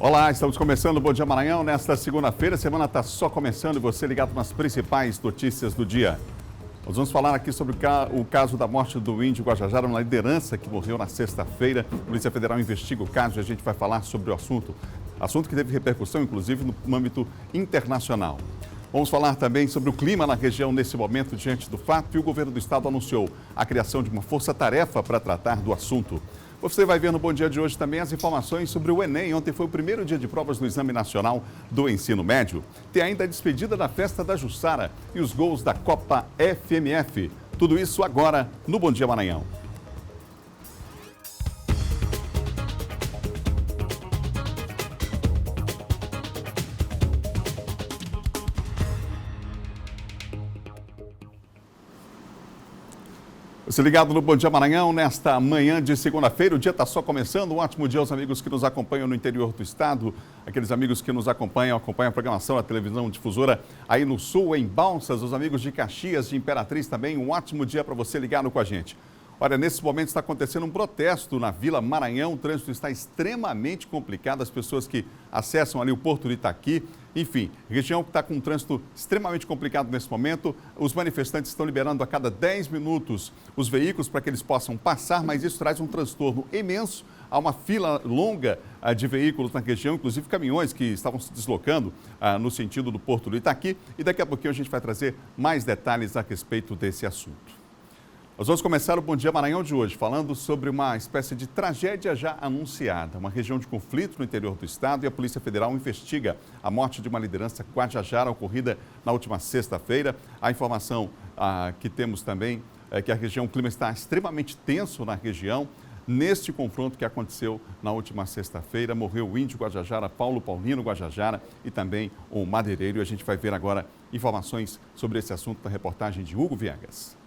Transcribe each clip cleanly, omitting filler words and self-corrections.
Olá, estamos começando o Bom Dia Maranhão nesta segunda-feira. A semana está só começando e você ligado nas principais notícias do dia. Nós vamos falar aqui sobre o caso da morte do índio Guajajara, uma liderança que morreu na sexta-feira. A Polícia Federal investiga o caso e a gente vai falar sobre o assunto que teve repercussão, inclusive, no âmbito internacional. Vamos falar também sobre o clima na região nesse momento diante do fato e o governo do estado anunciou a criação de uma força-tarefa para tratar do assunto. Você vai ver no Bom Dia de hoje também as informações sobre o Enem. Ontem foi o primeiro dia de provas no Exame Nacional do Ensino Médio. Tem ainda a despedida da festa da Jussara e os gols da Copa FMF. Tudo isso agora no Bom Dia Maranhão. Você ligado no Bom Dia Maranhão nesta manhã de segunda-feira. O dia está só começando. Um ótimo dia aos amigos que nos acompanham no interior do estado, aqueles amigos que nos acompanham a programação da televisão difusora aí no sul, em Balsas, os amigos de Caxias, de Imperatriz também. Um ótimo dia para você ligado com a gente. Olha, nesse momento está acontecendo um protesto na Vila Maranhão. O trânsito está extremamente complicado. As pessoas que acessam ali o Porto de Itaqui, enfim, região que está com um trânsito extremamente complicado nesse momento. Os manifestantes estão liberando a cada 10 minutos os veículos para que eles possam passar, mas isso traz um transtorno imenso. Há uma fila longa de veículos na região, inclusive caminhões que estavam se deslocando no sentido do Porto do Itaqui. E daqui a pouquinho a gente vai trazer mais detalhes a respeito desse assunto. Nós vamos começar o Bom Dia Maranhão de hoje falando sobre uma espécie de tragédia já anunciada. Uma região de conflito no interior do estado e a Polícia Federal investiga a morte de uma liderança guajajara ocorrida na última sexta-feira. A informação que temos também é que o clima está extremamente tenso na região. Neste confronto que aconteceu na última sexta-feira, morreu o índio Guajajara, Paulo Paulino Guajajara e também o madeireiro. E a gente vai ver agora informações sobre esse assunto na reportagem de Hugo Viegas.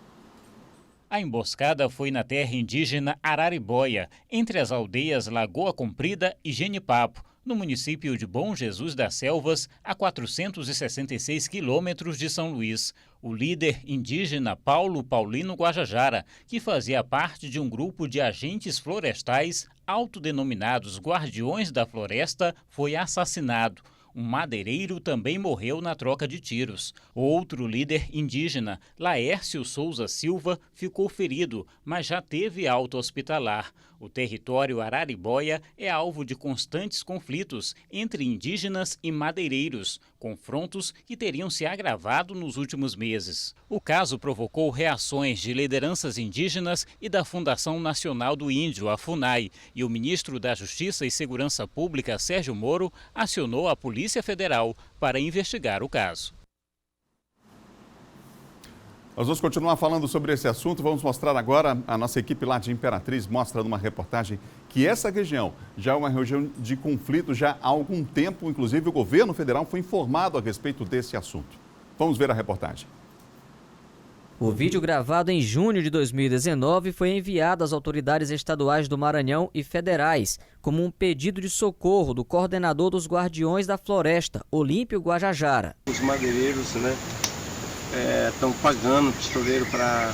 A emboscada foi na terra indígena Araribóia, entre as aldeias Lagoa Comprida e Genipapo, no município de Bom Jesus das Selvas, a 466 quilômetros de São Luís. O líder indígena Paulo Paulino Guajajara, que fazia parte de um grupo de agentes florestais autodenominados Guardiões da Floresta, foi assassinado. Um madeireiro também morreu na troca de tiros. Outro líder indígena, Laércio Souza Silva, ficou ferido, mas já teve alta hospitalar. O território Araribóia é alvo de constantes conflitos entre indígenas e madeireiros, confrontos que teriam se agravado nos últimos meses. O caso provocou reações de lideranças indígenas e da Fundação Nacional do Índio, a FUNAI, e o ministro da Justiça e Segurança Pública, Sérgio Moro, acionou a Polícia Federal para investigar o caso. Nós vamos continuar falando sobre esse assunto. Vamos mostrar agora, a nossa equipe lá de Imperatriz mostra numa reportagem que essa região já é uma região de conflito já há algum tempo. Inclusive, o governo federal foi informado a respeito desse assunto. Vamos ver a reportagem. O vídeo gravado em junho de 2019 foi enviado às autoridades estaduais do Maranhão e federais como um pedido de socorro do coordenador dos Guardiões da Floresta, Olímpio Guajajara. Os madeireiros, estão pagando pistoleiro para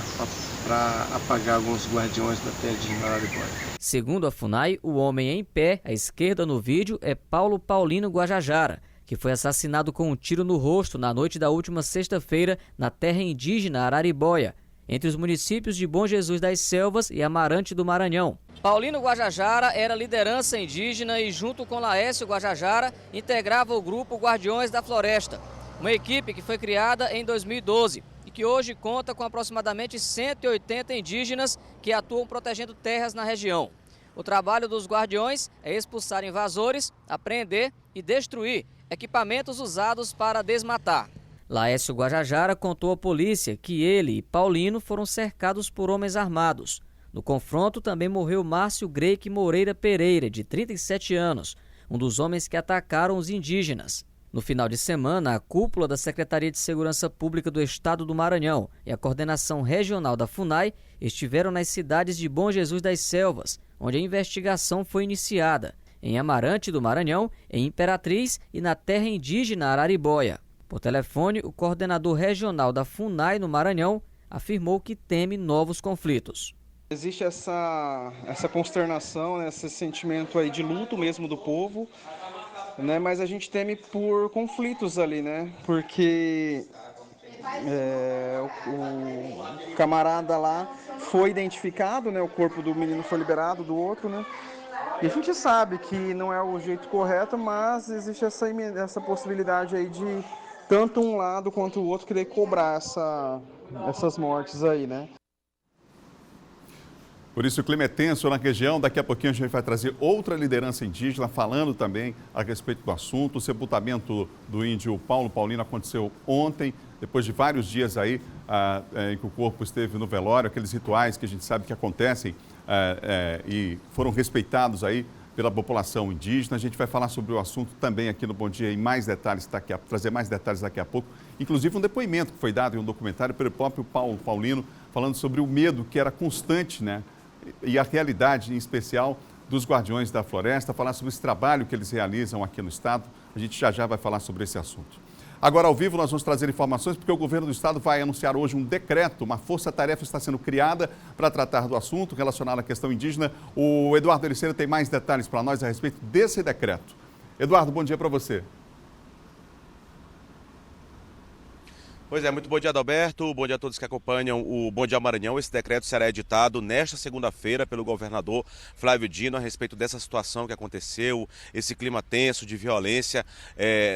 apagar alguns guardiões da terra de Araribóia. Segundo a FUNAI, o homem em pé, à esquerda no vídeo, é Paulo Paulino Guajajara, que foi assassinado com um tiro no rosto na noite da última sexta-feira na terra indígena Araribóia, entre os municípios de Bom Jesus das Selvas e Amarante do Maranhão. Paulino Guajajara era liderança indígena e, junto com Laércio Guajajara, integrava o grupo Guardiões da Floresta, uma equipe que foi criada em 2012 e que hoje conta com aproximadamente 180 indígenas que atuam protegendo terras na região. O trabalho dos guardiões é expulsar invasores, apreender e destruir equipamentos usados para desmatar. Laércio Guajajara contou à polícia que ele e Paulino foram cercados por homens armados. No confronto também morreu Márcio Greike Moreira Pereira, de 37 anos, um dos homens que atacaram os indígenas. No final de semana, a cúpula da Secretaria de Segurança Pública do Estado do Maranhão e a coordenação regional da FUNAI estiveram nas cidades de Bom Jesus das Selvas, onde a investigação foi iniciada, em Amarante do Maranhão, em Imperatriz e na terra indígena Araribóia. Por telefone, o coordenador regional da FUNAI no Maranhão afirmou que teme novos conflitos. Existe essa consternação, esse sentimento aí de luto mesmo do povo, né? Mas a gente teme por conflitos ali, né? Porque o camarada lá foi identificado, né? O corpo do menino foi liberado, do outro, né? E a gente sabe que não é o jeito correto, mas existe essa possibilidade aí de tanto um lado quanto o outro querer cobrar essas mortes aí, né? Por isso o clima é tenso na região. Daqui a pouquinho a gente vai trazer outra liderança indígena falando também a respeito do assunto. O sepultamento do índio Paulo Paulino aconteceu ontem, depois de vários dias aí em que o corpo esteve no velório, aqueles rituais que a gente sabe que acontecem e foram respeitados aí pela população indígena. A gente vai falar sobre o assunto também aqui no Bom Dia em mais detalhes, trazer mais detalhes daqui a pouco. Inclusive um depoimento que foi dado em um documentário pelo próprio Paulo Paulino, falando sobre o medo que era constante, né? E a realidade, em especial, dos Guardiões da Floresta, falar sobre esse trabalho que eles realizam aqui no estado. A gente já vai falar sobre esse assunto. Agora, ao vivo, nós vamos trazer informações porque o governo do estado vai anunciar hoje um decreto. Uma força-tarefa está sendo criada para tratar do assunto relacionado à questão indígena. O Eduardo Ericeira tem mais detalhes para nós a respeito desse decreto. Eduardo, bom dia para você. Pois é, muito bom dia, Adalberto. Bom dia a todos que acompanham o Bom Dia Maranhão. Esse decreto será editado nesta segunda-feira pelo governador Flávio Dino a respeito dessa situação que aconteceu, esse clima tenso de violência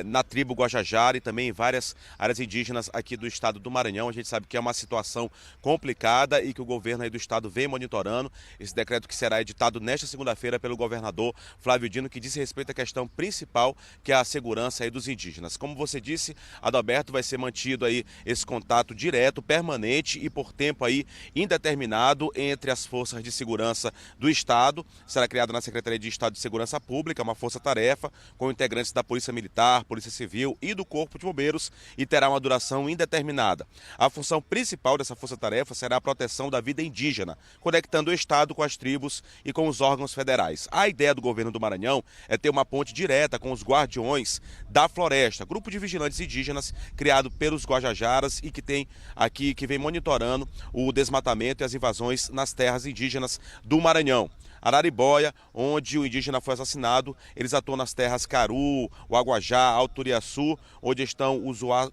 na tribo Guajajara e também em várias áreas indígenas aqui do estado do Maranhão. A gente sabe que é uma situação complicada e que o governo aí do estado vem monitorando. Esse decreto que será editado nesta segunda-feira pelo governador Flávio Dino, que diz respeito à questão principal, que é a segurança aí dos indígenas. Como você disse, Adalberto, vai ser mantido aí esse contato direto, permanente e por tempo aí indeterminado entre as forças de segurança do Estado. Será criada na Secretaria de Estado de Segurança Pública uma força-tarefa com integrantes da Polícia Militar, Polícia Civil e do Corpo de Bombeiros e terá uma duração indeterminada. A função principal dessa força-tarefa será a proteção da vida indígena, conectando o Estado com as tribos e com os órgãos federais. A ideia do governo do Maranhão é ter uma ponte direta com os Guardiões da Floresta, grupo de vigilantes indígenas criado pelos Guajajaras e que vem monitorando o desmatamento e as invasões nas terras indígenas do Maranhão. Araribóia, onde o indígena foi assassinado, eles atuam nas terras Caru, o Aguajá, Alturiaçu, onde estão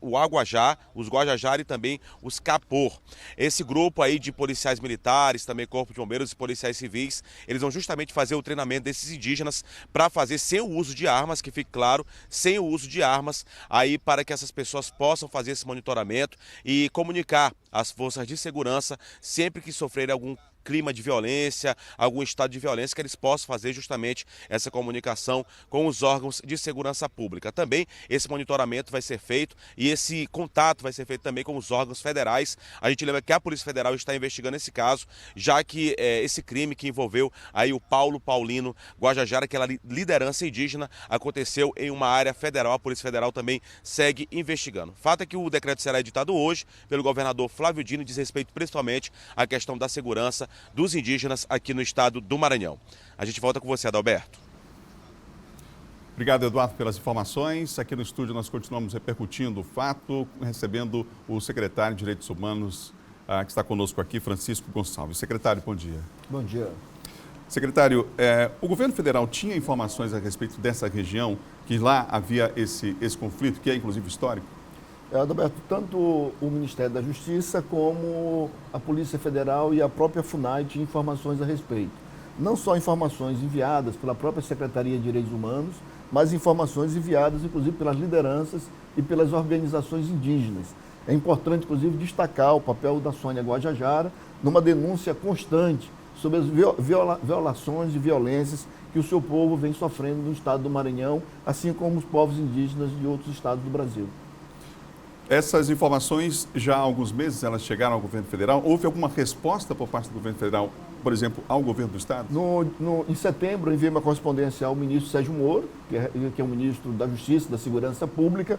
o Aguajá, os Guajajara e também os Capor. Esse grupo aí de policiais militares, também Corpo de Bombeiros e policiais civis, eles vão justamente fazer o treinamento desses indígenas para fazer sem o uso de armas, que fique claro, sem o uso de armas, aí para que essas pessoas possam fazer esse monitoramento e comunicar às forças de segurança sempre que sofrerem algum clima de violência, algum estado de violência, que eles possam fazer justamente essa comunicação com os órgãos de segurança pública. Também esse monitoramento vai ser feito e esse contato vai ser feito também com os órgãos federais. A gente lembra que a Polícia Federal está investigando esse caso, já que esse crime que envolveu aí o Paulo Paulino Guajajara, aquela liderança indígena, aconteceu em uma área federal. A Polícia Federal também segue investigando. Fato é que o decreto será editado hoje pelo governador Flávio Dino e diz respeito principalmente à questão da segurança dos indígenas aqui no estado do Maranhão. A gente volta com você, Adalberto. Obrigado, Eduardo, pelas informações. Aqui no estúdio nós continuamos repercutindo o fato, recebendo o secretário de Direitos Humanos, que está conosco aqui, Francisco Gonçalves. Secretário, bom dia. Bom dia. Secretário, o governo federal tinha informações a respeito dessa região, que lá havia esse conflito, que é inclusive histórico? Adalberto, tanto o Ministério da Justiça como a Polícia Federal e a própria FUNAI tinham informações a respeito. Não só informações enviadas pela própria Secretaria de Direitos Humanos, mas informações enviadas, inclusive, pelas lideranças e pelas organizações indígenas. É importante, inclusive, destacar o papel da Sônia Guajajara numa denúncia constante sobre as violações e violências que o seu povo vem sofrendo no estado do Maranhão, assim como os povos indígenas de outros estados do Brasil. Essas informações, já há alguns meses, elas chegaram ao governo federal? Houve alguma resposta por parte do governo federal, por exemplo, ao governo do estado? Em setembro, eu enviei uma correspondência ao ministro Sérgio Moro, que é o ministro da Justiça e da Segurança Pública,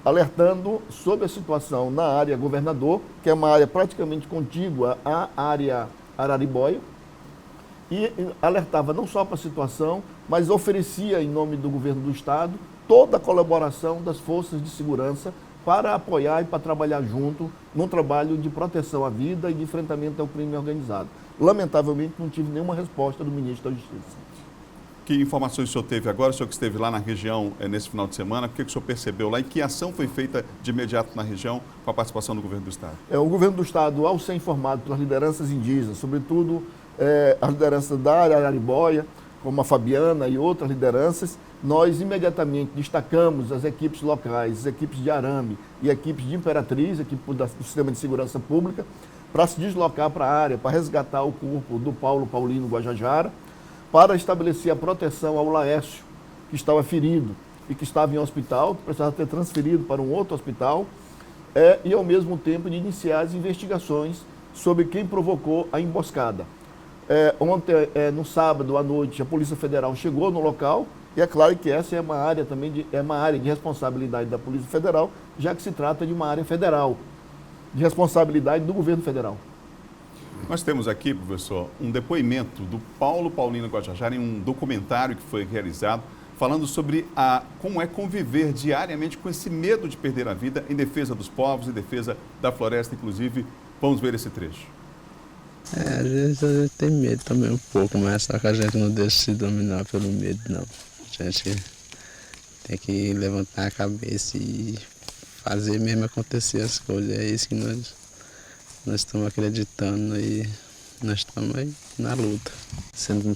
alertando sobre a situação na área Governador, que é uma área praticamente contígua à área Araribóia, e alertava não só para a situação, mas oferecia, em nome do governo do estado, toda a colaboração das forças de segurança para apoiar e para trabalhar junto num trabalho de proteção à vida e de enfrentamento ao crime organizado. Lamentavelmente, não tive nenhuma resposta do ministro da Justiça. Que informações o senhor teve agora, o senhor que esteve lá na região nesse final de semana, o que o senhor percebeu lá e que ação foi feita de imediato na região com a participação do governo do Estado? O governo do Estado, ao ser informado pelas lideranças indígenas, sobretudo as lideranças da Araribóia, como a Fabiana e outras lideranças, nós imediatamente destacamos as equipes locais, as equipes de Arame e equipes de Imperatriz, equipe do Sistema de Segurança Pública, para se deslocar para a área, para resgatar o corpo do Paulo Paulino Guajajara, para estabelecer a proteção ao Laércio, que estava ferido e que estava em hospital, que precisava ser transferido para um outro hospital, e ao mesmo tempo de iniciar as investigações sobre quem provocou a emboscada. Ontem, no sábado à noite, a Polícia Federal chegou no local, e é claro que essa é uma área também uma área de responsabilidade da Polícia Federal, já que se trata de uma área federal, de responsabilidade do governo federal. Nós temos aqui, professor, um depoimento do Paulo Paulino Guajajara em um documentário que foi realizado, falando sobre como é conviver diariamente com esse medo de perder a vida em defesa dos povos, em defesa da floresta, inclusive. Vamos ver esse trecho. Às vezes a gente tem medo também um pouco, mas só que a gente não deixa se dominar pelo medo, não. A gente tem que levantar a cabeça e fazer mesmo acontecer as coisas. É isso que nós estamos acreditando e nós estamos aí na luta.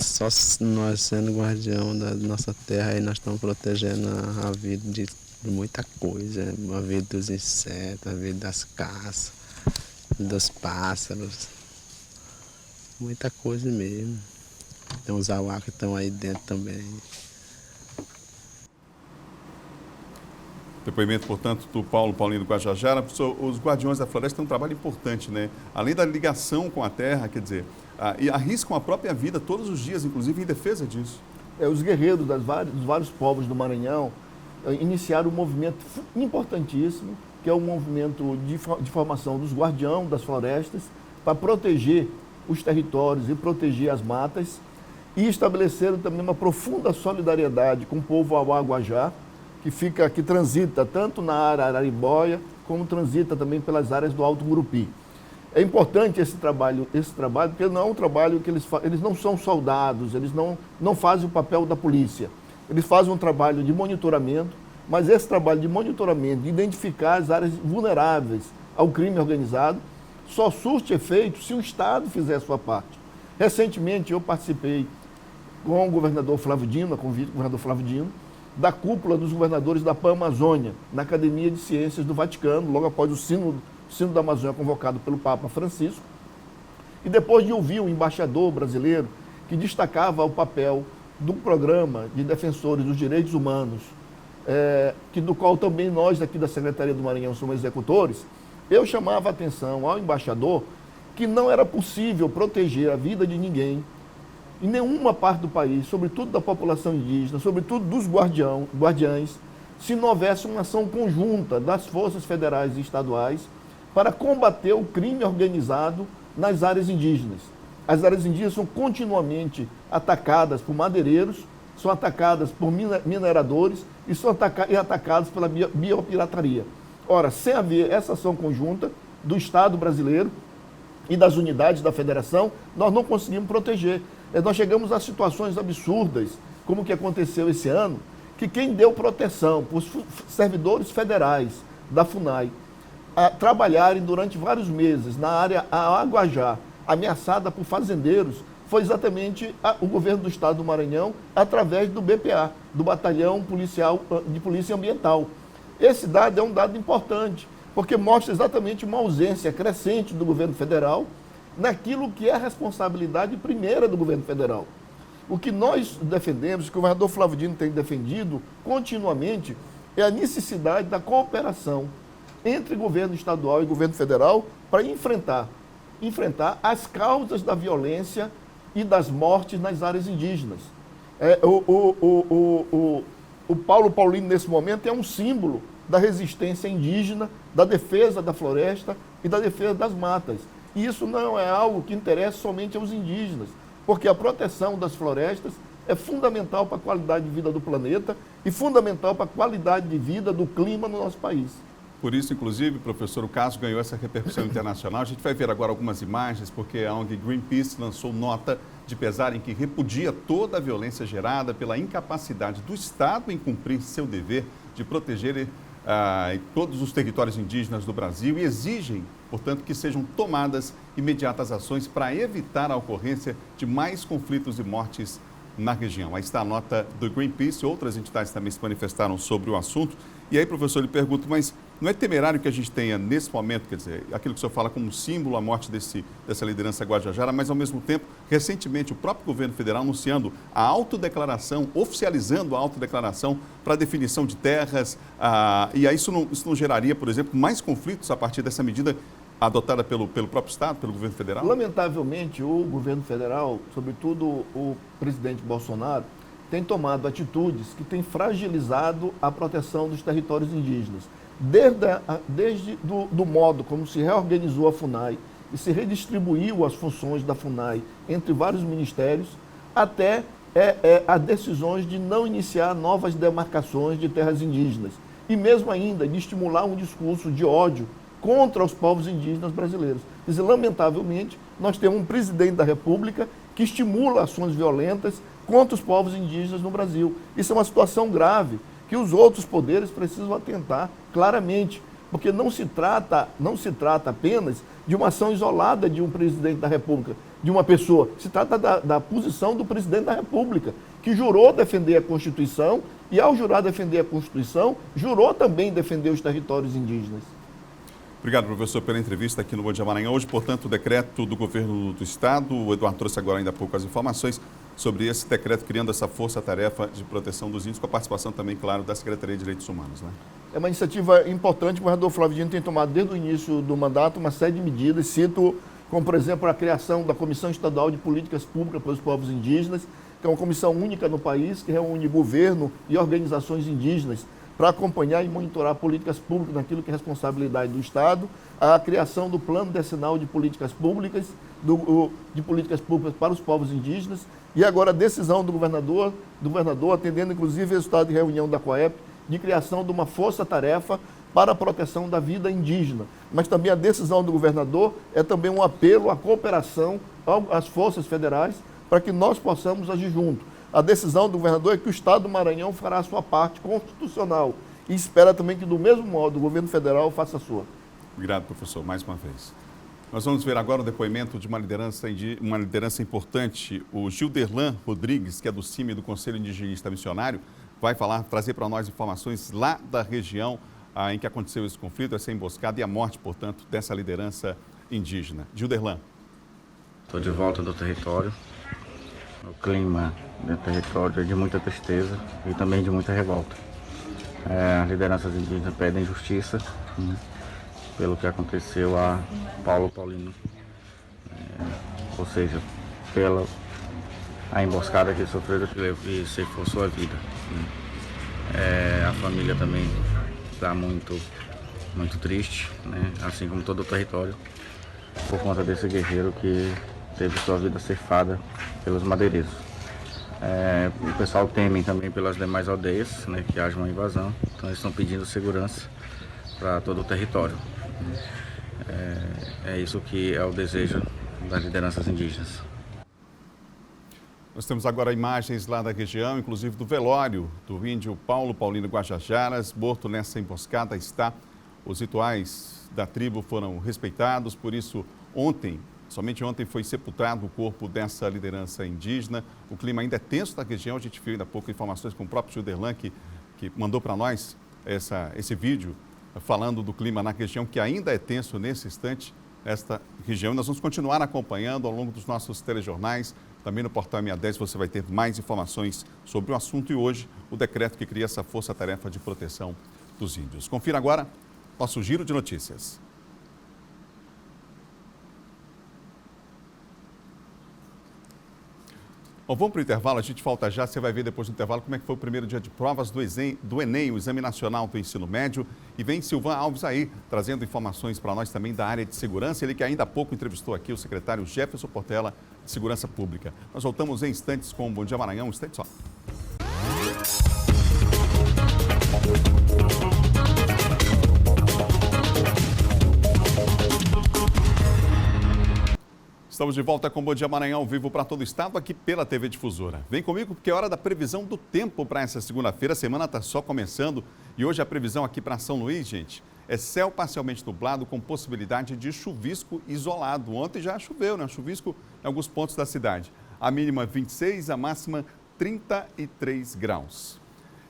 Só nós sendo guardião da nossa terra, aí nós estamos protegendo a vida de muita coisa, a vida dos insetos, a vida das caças, dos pássaros, muita coisa mesmo. Tem os auá que estão aí dentro também. Depoimento, portanto, do Paulo Paulino Guajajara. Os Guardiões da Floresta têm um trabalho importante, né? Além da ligação com a terra, quer dizer, e arriscam a própria vida todos os dias, inclusive em defesa disso. Os guerreiros dos vários povos do Maranhão iniciaram um movimento importantíssimo, que é o movimento de formação dos guardiões das florestas, para proteger os territórios e proteger as matas, e estabeleceram também uma profunda solidariedade com o povo Auá-Guajá, que transita tanto na área Araribóia, como transita também pelas áreas do Alto Gurupi. É importante esse trabalho, porque não é um trabalho que eles não são soldados, eles não fazem o papel da polícia. Eles fazem um trabalho de monitoramento, mas esse trabalho de monitoramento, de identificar as áreas vulneráveis ao crime organizado, só surte efeito se o Estado fizer a sua parte. Recentemente eu participei com o governador Flávio Dino, a convite do governador Flávio Dino, da cúpula dos governadores da Pan-Amazônia, na Academia de Ciências do Vaticano, logo após o Sínodo da Amazônia convocado pelo Papa Francisco. E depois de ouvir o embaixador brasileiro que destacava o papel do programa de defensores dos direitos humanos, do qual também nós aqui da Secretaria do Maranhão somos executores, eu chamava a atenção ao embaixador que não era possível proteger a vida de ninguém em nenhuma parte do país, sobretudo da população indígena, sobretudo dos guardiães, se não houvesse uma ação conjunta das forças federais e estaduais para combater o crime organizado nas áreas indígenas. As áreas indígenas são continuamente atacadas por madeireiros, são atacadas por mineradores e são atacadas pela biopirataria. Ora, sem haver essa ação conjunta do Estado brasileiro e das unidades da federação, nós não conseguimos proteger. Nós chegamos a situações absurdas, como o que aconteceu esse ano, que quem deu proteção para os servidores federais da FUNAI trabalharem durante vários meses na área Aguajá, ameaçada por fazendeiros, foi exatamente o governo do Estado do Maranhão, através do BPA, do Batalhão Policial de Polícia Ambiental. Esse dado é um dado importante, porque mostra exatamente uma ausência crescente do governo federal naquilo que é a responsabilidade primeira do governo federal. O que nós defendemos, que o governador Flávio Dino tem defendido continuamente, é a necessidade da cooperação entre governo estadual e governo federal para enfrentar as causas da violência e das mortes nas áreas indígenas. O Paulo Paulino, nesse momento, é um símbolo da resistência indígena, da defesa da floresta e da defesa das matas. E isso não é algo que interessa somente aos indígenas, porque a proteção das florestas é fundamental para a qualidade de vida do planeta e fundamental para a qualidade de vida do clima no nosso país. Por isso, inclusive, professor, o caso ganhou essa repercussão internacional. A gente vai ver agora algumas imagens, porque a ONG Greenpeace lançou nota de pesar em que repudia toda a violência gerada pela incapacidade do Estado em cumprir seu dever de proteger todos os territórios indígenas do Brasil e exigem, portanto, que sejam tomadas imediatas ações para evitar a ocorrência de mais conflitos e mortes na região. Aí está a nota do Greenpeace, outras entidades também se manifestaram sobre o assunto. E aí, professor, eu lhe pergunto, mas não é temerário que a gente tenha, nesse momento, quer dizer, aquilo que o senhor fala como símbolo, a morte dessa liderança guajajara, mas, ao mesmo tempo, recentemente, o próprio governo federal anunciando a autodeclaração, oficializando a autodeclaração para a definição de terras, e aí isso não geraria, por exemplo, mais conflitos a partir dessa medida adotada pelo próprio Estado, pelo governo federal? Lamentavelmente, o governo federal, sobretudo o presidente Bolsonaro, tem tomado atitudes que têm fragilizado a proteção dos territórios indígenas. Desde do modo como se reorganizou a FUNAI e se redistribuiu as funções da FUNAI entre vários ministérios, até as decisões de não iniciar novas demarcações de terras indígenas. E mesmo ainda de estimular um discurso de ódio contra os povos indígenas brasileiros. Quer dizer, lamentavelmente, nós temos um presidente da República que estimula ações violentas contra os povos indígenas no Brasil. Isso é uma situação grave que os outros poderes precisam atentar claramente, porque não se trata apenas de uma ação isolada de um presidente da República, de uma pessoa. Se trata da posição do presidente da República, que jurou defender a Constituição e, ao jurar defender a Constituição, jurou também defender os territórios indígenas. Obrigado, professor, pela entrevista aqui no Bom Dia Maranhão. Hoje, portanto, o decreto do governo do Estado, o Eduardo trouxe agora ainda há pouco as informações sobre esse decreto criando essa força-tarefa de proteção dos índios, com a participação também, claro, da Secretaria de Direitos Humanos, né? É uma iniciativa importante. O governador Flávio Dino tem tomado desde o início do mandato uma série de medidas, cito como, por exemplo, a criação da Comissão Estadual de Políticas Públicas para os Povos Indígenas, que é uma comissão única no país, que reúne governo e organizações indígenas para acompanhar e monitorar políticas públicas naquilo que é responsabilidade do Estado, a criação do Plano Decenal de Políticas Públicas, de políticas públicas para os povos indígenas, e agora a decisão do governador, atendendo inclusive o resultado de reunião da COEP, de criação de uma força-tarefa para a proteção da vida indígena. Mas também a decisão do governador é também um apelo à cooperação às forças federais para que nós possamos agir junto. A decisão do governador é que o Estado do Maranhão fará a sua parte constitucional e espera também que, do mesmo modo, o governo federal faça a sua. Obrigado, professor, mais uma vez. Nós vamos ver agora o depoimento de uma liderança importante. O Gilderlan Rodrigues, que é do CIMI, do Conselho Indigenista Missionário, vai trazer para nós informações lá da região em que aconteceu esse conflito, essa emboscada e a morte, portanto, dessa liderança indígena. Gilderlan. Estou de volta do território. O clima do território é de muita tristeza e também de muita revolta. As lideranças indígenas pedem justiça, né, pelo que aconteceu a Paulo Paulino, ou seja, pela a emboscada que sofreu e ceifou sua vida. A família também está muito triste, né, assim como todo o território, por conta desse guerreiro que teve sua vida ceifada pelos madeireiros. O pessoal teme também pelas demais aldeias, né, que haja uma invasão, então eles estão pedindo segurança para todo o território. É isso que é o desejo das lideranças indígenas. Nós temos agora imagens lá da região, inclusive do velório do índio Paulo Paulino Guajajaras. Morto nessa emboscada está. Os rituais da tribo foram respeitados, por isso somente ontem foi sepultado o corpo dessa liderança indígena. O clima ainda é tenso na região. A gente viu ainda há pouco informações com o próprio Gilderlan, que mandou para nós esse vídeo falando do clima na região, que ainda é tenso nesse instante, esta região. Nós vamos continuar acompanhando ao longo dos nossos telejornais. Também no portal MA10 você vai ter mais informações sobre o assunto e hoje o decreto que cria essa força-tarefa de proteção dos índios. Confira agora nosso giro de notícias. Bom, vamos para o intervalo, a gente volta já, você vai ver depois do intervalo como é que foi o primeiro dia de provas do Enem, o Exame Nacional do Ensino Médio. E vem Silvan Alves aí, trazendo informações para nós também da área de segurança. Ele que ainda há pouco entrevistou aqui o secretário Jefferson Portela de Segurança Pública. Nós voltamos em instantes com o Bom Dia Maranhão, um instante só. Estamos de volta com o Bom Dia Maranhão, ao vivo para todo o estado, aqui pela TV Difusora. Vem comigo porque é hora da previsão do tempo para essa segunda-feira. A semana está só começando e hoje a previsão aqui para São Luís, gente, é céu parcialmente nublado com possibilidade de chuvisco isolado. Ontem já choveu, né? Chuvisco em alguns pontos da cidade. A mínima 26, a máxima 33 graus.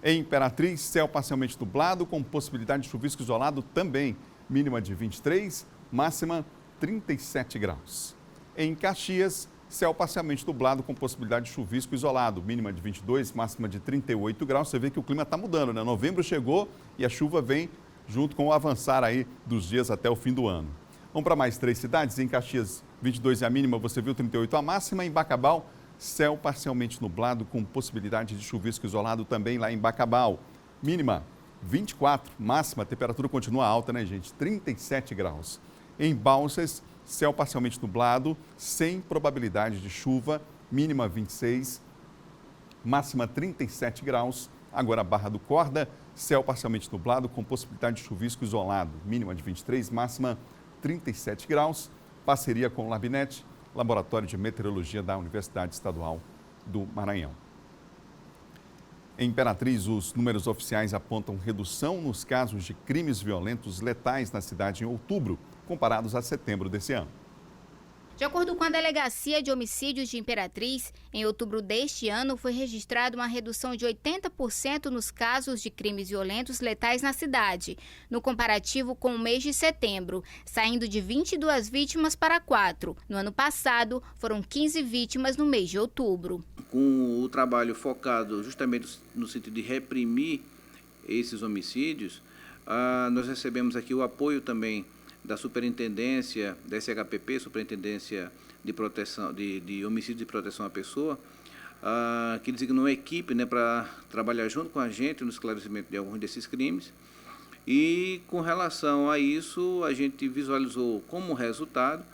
Em Imperatriz, céu parcialmente nublado com possibilidade de chuvisco isolado também. Mínima de 23, máxima 37 graus. Em Caxias, céu parcialmente nublado com possibilidade de chuvisco isolado, mínima de 22, máxima de 38 graus. Você vê que o clima está mudando, né? Novembro chegou e a chuva vem junto com o avançar aí dos dias até o fim do ano. Vamos para mais 3 cidades. Em Caxias, 22 é a mínima, você viu 38 a máxima. Em Bacabal, céu parcialmente nublado com possibilidade de chuvisco isolado também lá em Bacabal. Mínima 24, máxima, a temperatura continua alta, né, gente? 37 graus. Em Balsas, céu parcialmente nublado, sem probabilidade de chuva, mínima 26, máxima 37 graus. Agora Barra do Corda, céu parcialmente nublado com possibilidade de chuvisco isolado, mínima de 23, máxima 37 graus. Parceria com o Labinet, Laboratório de Meteorologia da Universidade Estadual do Maranhão. Em Imperatriz, os números oficiais apontam redução nos casos de crimes violentos letais na cidade em outubro, comparados a setembro desse ano. De acordo com a Delegacia de Homicídios de Imperatriz, em outubro deste ano foi registrada uma redução de 80% nos casos de crimes violentos letais na cidade, no comparativo com o mês de setembro, saindo de 22 vítimas para 4. No ano passado, foram 15 vítimas no mês de outubro. Com o trabalho focado justamente no sentido de reprimir esses homicídios, nós recebemos aqui o apoio também da Superintendência, da SHPP, Superintendência de Proteção, de Homicídio e Proteção à Pessoa, que designou uma equipe, né, para trabalhar junto com a gente no esclarecimento de alguns desses crimes. E com relação a isso, a gente visualizou como resultado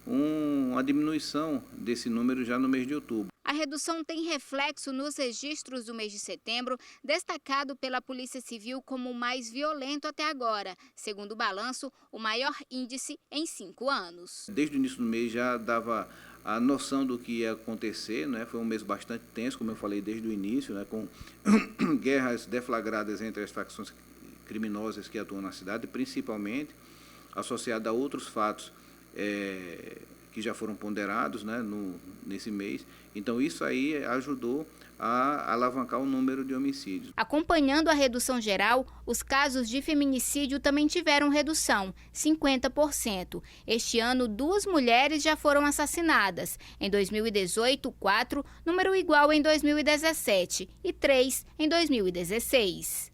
uma diminuição desse número já no mês de outubro. A redução tem reflexo nos registros do mês de setembro, destacado pela Polícia Civil como o mais violento até agora, segundo o balanço, o maior índice em 5 anos. Desde o início do mês já dava a noção do que ia acontecer, né? Foi um mês bastante tenso, como eu falei desde o início, né? Com guerras deflagradas entre as facções criminosas que atuam na cidade, principalmente associada a outros fatos que já foram ponderados, né, nesse mês. Então, isso aí ajudou a alavancar o número de homicídios. Acompanhando a redução geral, os casos de feminicídio também tiveram redução, 50%. Este ano, 2 mulheres já foram assassinadas. Em 2018, 4, número igual em 2017, e 3 em 2016.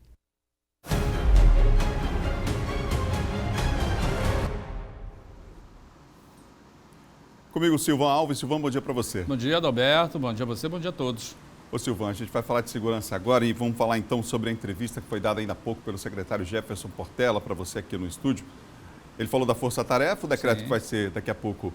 Comigo, Silvão Alves. Silvão, bom dia para você. Bom dia, Adalberto. Bom dia a você, bom dia a todos. Ô, Silvão, a gente vai falar de segurança agora e vamos falar então sobre a entrevista que foi dada ainda há pouco pelo secretário Jefferson Portela para você aqui no estúdio. Ele falou da força-tarefa, o decreto que vai ser daqui a pouco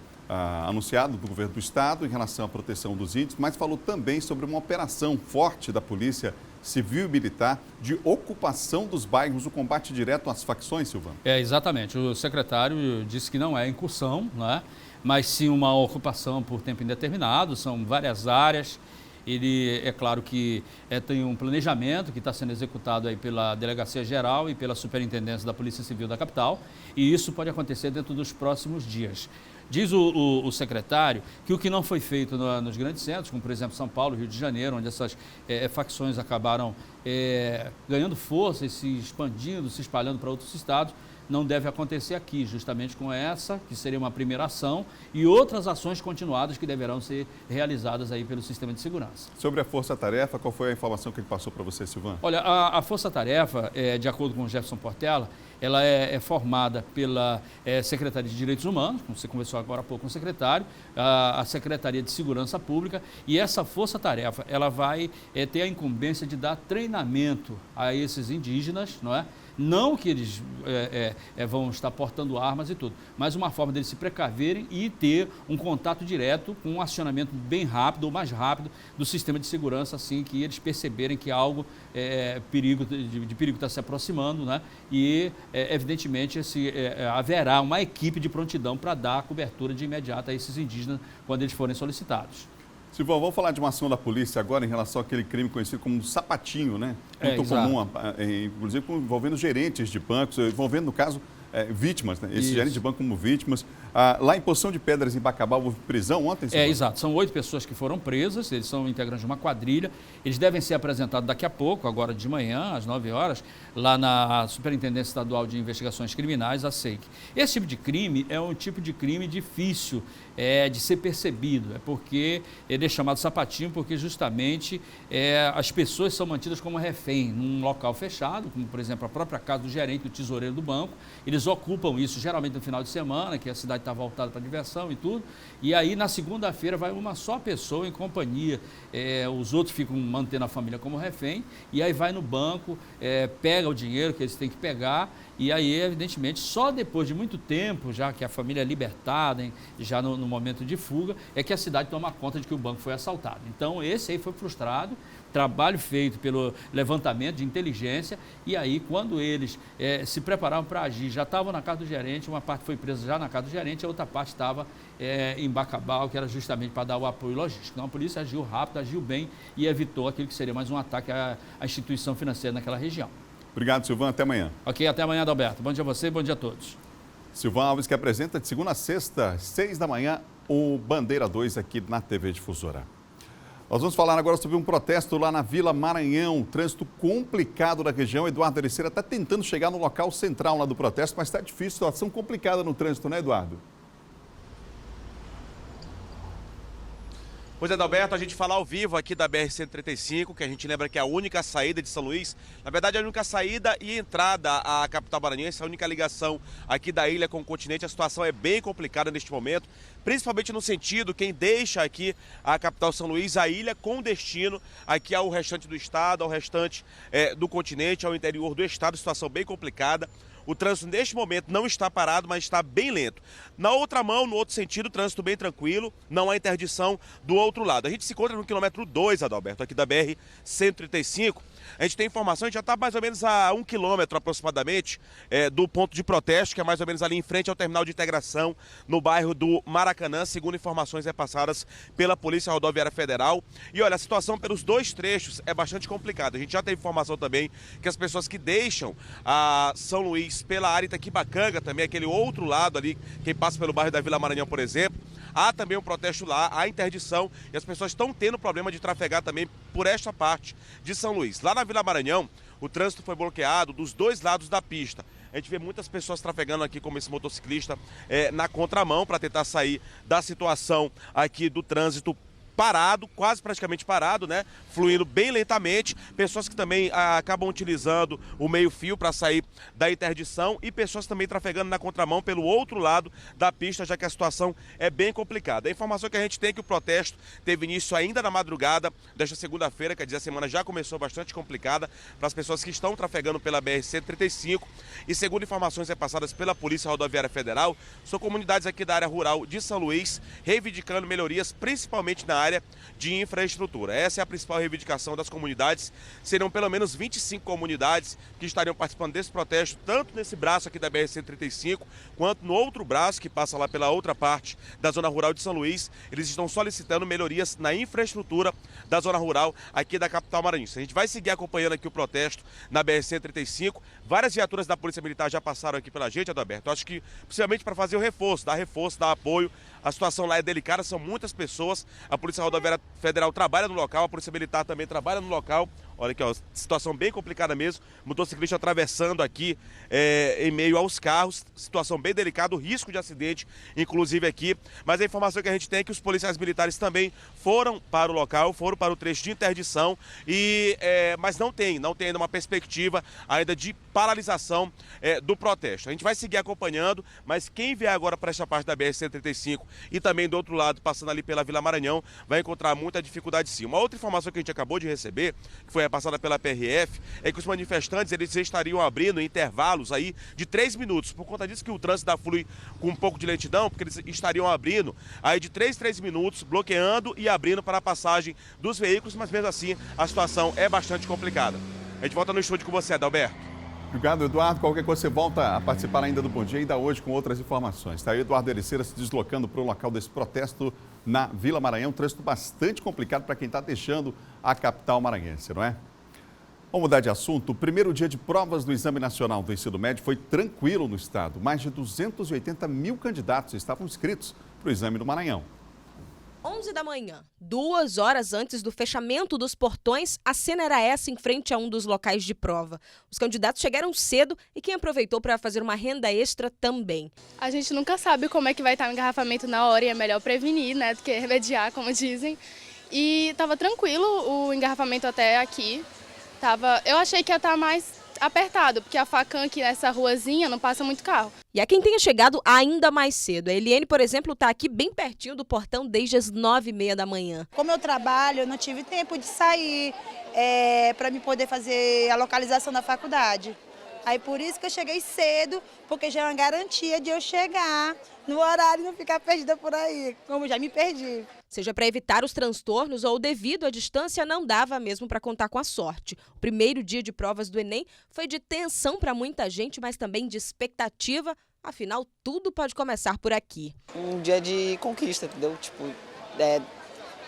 anunciado do governo do estado em relação à proteção dos índios, mas falou também sobre uma operação forte da Polícia Civil e Militar de ocupação dos bairros, o combate direto às facções, Silvão. Exatamente. O secretário disse que não é incursão, né? Mas sim uma ocupação por tempo indeterminado, são várias áreas. Ele, é claro que tem um planejamento que está sendo executado aí pela Delegacia Geral e pela Superintendência da Polícia Civil da capital, e isso pode acontecer dentro dos próximos dias. Diz o secretário que o que não foi feito nos grandes centros, como por exemplo São Paulo, Rio de Janeiro, onde essas facções acabaram ganhando força e se expandindo, se espalhando para outros estados, não deve acontecer aqui, justamente com essa, que seria uma primeira ação, e outras ações continuadas que deverão ser realizadas aí pelo sistema de segurança. Sobre a força-tarefa, qual foi a informação que ele passou para você, Silvano? Olha, a força-tarefa, de acordo com o Jefferson Portela, ela é formada pela Secretaria de Direitos Humanos, como você conversou agora há pouco com o secretário, a Secretaria de Segurança Pública, e essa força-tarefa, ela vai ter a incumbência de dar treinamento a esses indígenas, não é? Não que eles vão estar portando armas e tudo, mas uma forma deles se precaverem e ter um contato direto com um acionamento bem rápido, ou mais rápido, do sistema de segurança, assim que eles perceberem que algo de perigo está se aproximando, né? E, evidentemente, haverá uma equipe de prontidão para dar cobertura de imediato a esses indígenas quando eles forem solicitados. Silvão, vamos falar de uma ação da polícia agora em relação àquele crime conhecido como sapatinho, né? Muito comum, inclusive envolvendo gerentes de bancos, envolvendo, no caso, vítimas, né? Esse gerente de banco como vítimas. Lá em Poção de Pedras, em Bacabal, houve prisão ontem? Exato. São 8 pessoas que foram presas, eles são integrantes de uma quadrilha. Eles devem ser apresentados daqui a pouco, agora de manhã, às 9 horas, lá na Superintendência Estadual de Investigações Criminais, a SEIC. Esse tipo de crime é um tipo de crime difícil de ser percebido, porque ele é chamado sapatinho porque justamente as pessoas são mantidas como refém num local fechado, como por exemplo a própria casa do gerente, do tesoureiro do banco. Eles ocupam isso geralmente no final de semana, que a cidade está voltada para diversão e tudo, e aí na segunda-feira vai uma só pessoa em companhia, os outros ficam mantendo a família como refém, e aí vai no banco, pega o dinheiro que eles têm que pegar, e aí evidentemente só depois de muito tempo, já que a família é libertada, já no momento de fuga, é que a cidade toma conta de que o banco foi assaltado. Então esse aí foi frustrado, trabalho feito pelo levantamento de inteligência, e aí quando eles se preparavam para agir, já estavam na casa do gerente, uma parte foi presa já na casa do gerente, a outra parte estava em Bacabal, que era justamente para dar o apoio logístico. Então a polícia agiu rápido, agiu bem e evitou aquilo que seria mais um ataque à instituição financeira naquela região. Obrigado, Silvão. Até amanhã. Ok, até amanhã, Adalberto. Bom dia a você, bom dia a todos. Silvão Alves, que apresenta de segunda a sexta, 6 da manhã, o Bandeira 2 aqui na TV Difusora. Nós vamos falar agora sobre um protesto lá na Vila Maranhão, trânsito complicado na região. Eduardo Ericeira está tentando chegar no local central lá do protesto, mas está difícil, situação complicada no trânsito, né, Eduardo? Pois é, Adalberto, a gente fala ao vivo aqui da BR-135, que a gente lembra que é a única saída de São Luís. Na verdade, a única saída e entrada à capital maranhense, a única ligação aqui da ilha com o continente. A situação é bem complicada neste momento, principalmente no sentido, quem deixa aqui a capital São Luís, a ilha, com destino aqui ao restante do estado, ao restante do continente, ao interior do estado, situação bem complicada. O trânsito neste momento não está parado, mas está bem lento. Na outra mão, no outro sentido, o trânsito bem tranquilo, não há interdição do outro lado. A gente se encontra no quilômetro 2, Adalberto, aqui da BR-135. A gente tem informação, a gente já está mais ou menos a 1 quilômetro aproximadamente do ponto de protesto, que é mais ou menos ali em frente ao terminal de integração, no bairro do Maracanã, segundo informações repassadas pela Polícia Rodoviária Federal. E olha, a situação pelos dois trechos é bastante complicada. A gente já tem informação também que as pessoas que deixam a São Luís pela área Itaquibacanga, também aquele outro lado ali, quem passa pelo bairro da Vila Maranhão, por exemplo, há também um protesto lá, há interdição, e as pessoas estão tendo problema de trafegar também por esta parte de São Luís. Lá na Vila Maranhão, o trânsito foi bloqueado dos dois lados da pista. A gente vê muitas pessoas trafegando aqui, como esse motociclista, na contramão, para tentar sair da situação aqui do trânsito parado, quase praticamente parado, né? Fluindo bem lentamente. Pessoas que também acabam utilizando o meio-fio para sair da interdição e pessoas também trafegando na contramão pelo outro lado da pista, já que a situação é bem complicada. A informação que a gente tem é que o protesto teve início ainda na madrugada desta segunda-feira, quer dizer, a semana já começou bastante complicada para as pessoas que estão trafegando pela BR-135 e, segundo informações repassadas pela Polícia Rodoviária Federal, são comunidades aqui da área rural de São Luís reivindicando melhorias, principalmente na área de infraestrutura. Essa é a principal reivindicação das comunidades. Serão pelo menos 25 comunidades que estariam participando desse protesto, tanto nesse braço aqui da BR-135, quanto no outro braço que passa lá pela outra parte da zona rural de São Luís. Eles estão solicitando melhorias na infraestrutura da zona rural aqui da capital maranhense. A gente vai seguir acompanhando aqui o protesto na BR-135. Várias viaturas da Polícia Militar já passaram aqui pela gente, Adalberto. Acho que possivelmente para fazer o reforço, dar apoio. A situação lá é delicada, são muitas pessoas. A Polícia Rodoviária Federal trabalha no local, a Polícia Militar também trabalha no local. Olha aqui, ó, situação bem complicada mesmo. Motociclista atravessando aqui em meio aos carros. Situação bem delicada, o risco de acidente, inclusive aqui. Mas a informação que a gente tem é que os policiais militares também foram para o local, foram para o trecho de interdição. Mas não tem ainda uma perspectiva ainda de paralisação do protesto. A gente vai seguir acompanhando, mas quem vier agora para esta parte da BR-135 e também do outro lado, passando ali pela Vila Maranhão, vai encontrar muita dificuldade sim. Uma outra informação que a gente acabou de receber, que foi repassada pela PRF é que os manifestantes eles estariam abrindo intervalos aí de 3 minutos. Por conta disso que o trânsito flui com um pouco de lentidão, porque eles estariam abrindo aí de 3 minutos, bloqueando e abrindo para a passagem dos veículos, mas mesmo assim a situação é bastante complicada. A gente volta no estúdio com você, Adalberto. Obrigado, Eduardo. Qualquer coisa você volta a participar ainda do Bom Dia, ainda hoje com outras informações. Está aí Eduardo Ericeira se deslocando para o local desse protesto na Vila Maranhão. Um trânsito bastante complicado para quem está deixando a capital maranhense, não é? Vamos mudar de assunto. O primeiro dia de provas do Exame Nacional do Ensino Médio foi tranquilo no estado. Mais de 280 mil candidatos estavam inscritos para o exame no Maranhão. 11 da manhã, 2 horas antes do fechamento dos portões, a cena era essa em frente a um dos locais de prova. Os candidatos chegaram cedo e quem aproveitou para fazer uma renda extra também. A gente nunca sabe como é que vai estar o engarrafamento na hora e é melhor prevenir, né, do que remediar, como dizem. E estava tranquilo o engarrafamento até aqui. Eu achei que ia estar mais apertado, porque a Facam aqui nessa ruazinha não passa muito carro. E há quem tenha chegado ainda mais cedo. A Eliane, por exemplo, está aqui bem pertinho do portão desde as 9h30 da manhã. Como eu trabalho, eu não tive tempo de sair para me poder fazer a localização da faculdade. Aí por isso que eu cheguei cedo, porque já é uma garantia de eu chegar no horário e não ficar perdida por aí, como já me perdi. Seja para evitar os transtornos ou devido à distância, não dava mesmo para contar com a sorte. O primeiro dia de provas do Enem foi de tensão para muita gente, mas também de expectativa. Afinal, tudo pode começar por aqui. Um dia de conquista, entendeu?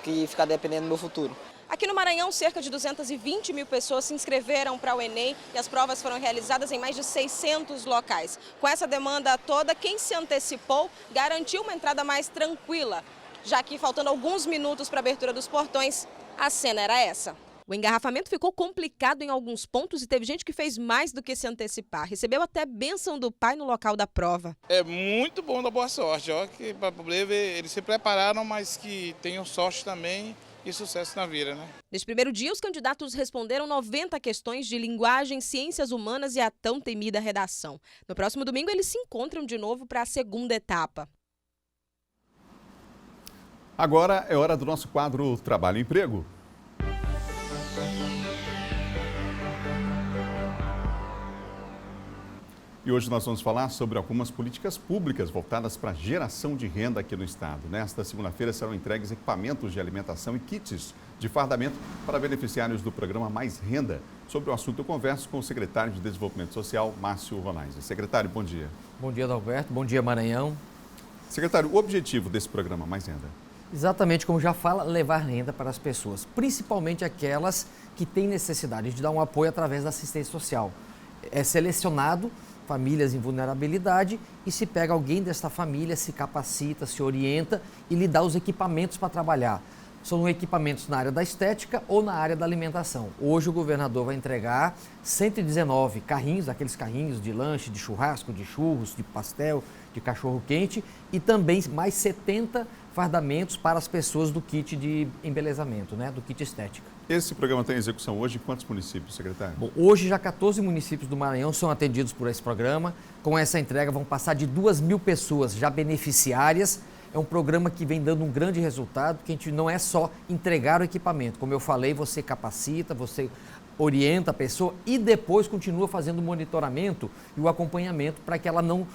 Que ficar dependendo do meu futuro. Aqui no Maranhão, cerca de 220 mil pessoas se inscreveram para o Enem e as provas foram realizadas em mais de 600 locais. Com essa demanda toda, quem se antecipou garantiu uma entrada mais tranquila. Já que, faltando alguns minutos para a abertura dos portões, a cena era essa. O engarrafamento ficou complicado em alguns pontos e teve gente que fez mais do que se antecipar. Recebeu até bênção do pai no local da prova. É muito bom da boa sorte, ó, que para poder ver, eles se prepararam, mas que tenham sorte também e sucesso na vida, né? Neste primeiro dia, os candidatos responderam 90 questões de linguagem, ciências humanas e a tão temida redação. No próximo domingo, eles se encontram de novo para a segunda etapa. Agora é hora do nosso quadro Trabalho e Emprego. E hoje nós vamos falar sobre algumas políticas públicas voltadas para a geração de renda aqui no estado. Nesta segunda-feira serão entregues equipamentos de alimentação e kits de fardamento para beneficiários do programa Mais Renda. Sobre o assunto eu converso com o secretário de Desenvolvimento Social, Márcio Ronais. Secretário, bom dia. Bom dia, Adalberto. Bom dia, Maranhão. Secretário, o objetivo desse programa Mais Renda? Exatamente como já fala, levar renda para as pessoas, principalmente aquelas que têm necessidade de dar um apoio através da assistência social. É selecionado famílias em vulnerabilidade e se pega alguém desta família, se capacita, se orienta e lhe dá os equipamentos para trabalhar. São equipamentos na área da estética ou na área da alimentação. Hoje o governador vai entregar 119 carrinhos, aqueles carrinhos de lanche, de churrasco, de churros, de pastel, de cachorro-quente e também mais 70 fardamentos para as pessoas do kit de embelezamento, né, do kit estética. Esse programa tem execução hoje em quantos municípios, secretário? Bom, hoje já 14 municípios do Maranhão são atendidos por esse programa. Com essa entrega vão passar de 2.000 pessoas já beneficiárias. É um programa que vem dando um grande resultado, porque a gente não é só entregar o equipamento. Como eu falei, você capacita, você orienta a pessoa e depois continua fazendo o monitoramento e o acompanhamento para que ela não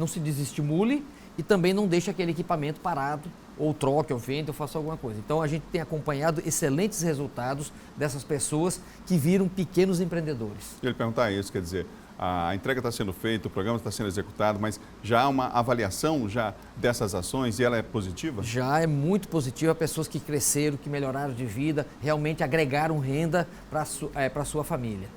se desestimule e também não deixe aquele equipamento parado, ou troque, ou venda, ou faça alguma coisa. Então a gente tem acompanhado excelentes resultados dessas pessoas que viram pequenos empreendedores. Eu ia perguntar isso, quer dizer, a entrega está sendo feita, o programa está sendo executado, mas já há uma avaliação já dessas ações e ela é positiva? Já é muito positiva, pessoas que cresceram, que melhoraram de vida, realmente agregaram renda para a sua família.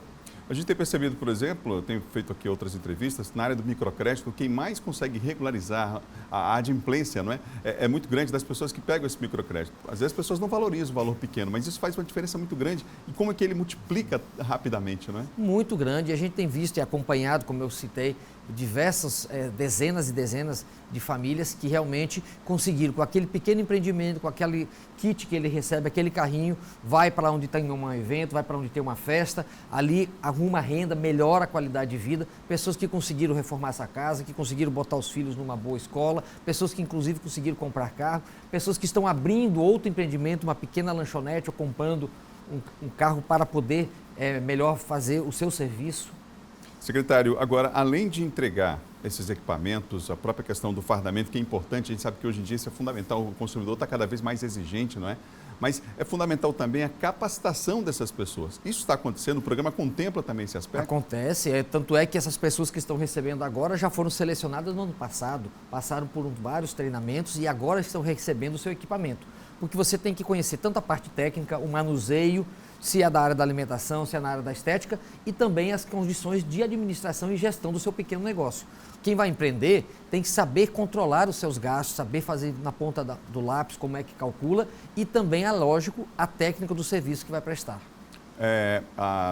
A gente tem percebido, por exemplo, eu tenho feito aqui outras entrevistas, na área do microcrédito, quem mais consegue regularizar a adimplência, não é? É muito grande das pessoas que pegam esse microcrédito. Às vezes as pessoas não valorizam o valor pequeno, mas isso faz uma diferença muito grande. E como é que ele multiplica rapidamente, não é? Muito grande. A gente tem visto e acompanhado, como eu citei, diversas dezenas e dezenas de famílias que realmente conseguiram, com aquele pequeno empreendimento, com aquele kit que ele recebe, aquele carrinho, vai para onde tem um evento, vai para onde tem uma festa, ali arruma renda, melhora a qualidade de vida, pessoas que conseguiram reformar essa casa, que conseguiram botar os filhos numa boa escola, pessoas que inclusive conseguiram comprar carro, pessoas que estão abrindo outro empreendimento, uma pequena lanchonete ou comprando um carro para poder melhor fazer o seu serviço. Secretário, agora, além de entregar esses equipamentos, a própria questão do fardamento, que é importante, a gente sabe que hoje em dia isso é fundamental, o consumidor está cada vez mais exigente, não é? Mas é fundamental também a capacitação dessas pessoas. Isso está acontecendo? O programa contempla também esse aspecto? Acontece, tanto é que essas pessoas que estão recebendo agora já foram selecionadas no ano passado, passaram por vários treinamentos e agora estão recebendo o seu equipamento. Porque você tem que conhecer tanto a parte técnica, o manuseio, se é da área da alimentação, se é na área da estética e também as condições de administração e gestão do seu pequeno negócio. Quem vai empreender tem que saber controlar os seus gastos, saber fazer na ponta do lápis como é que calcula e também, lógico, a técnica do serviço que vai prestar.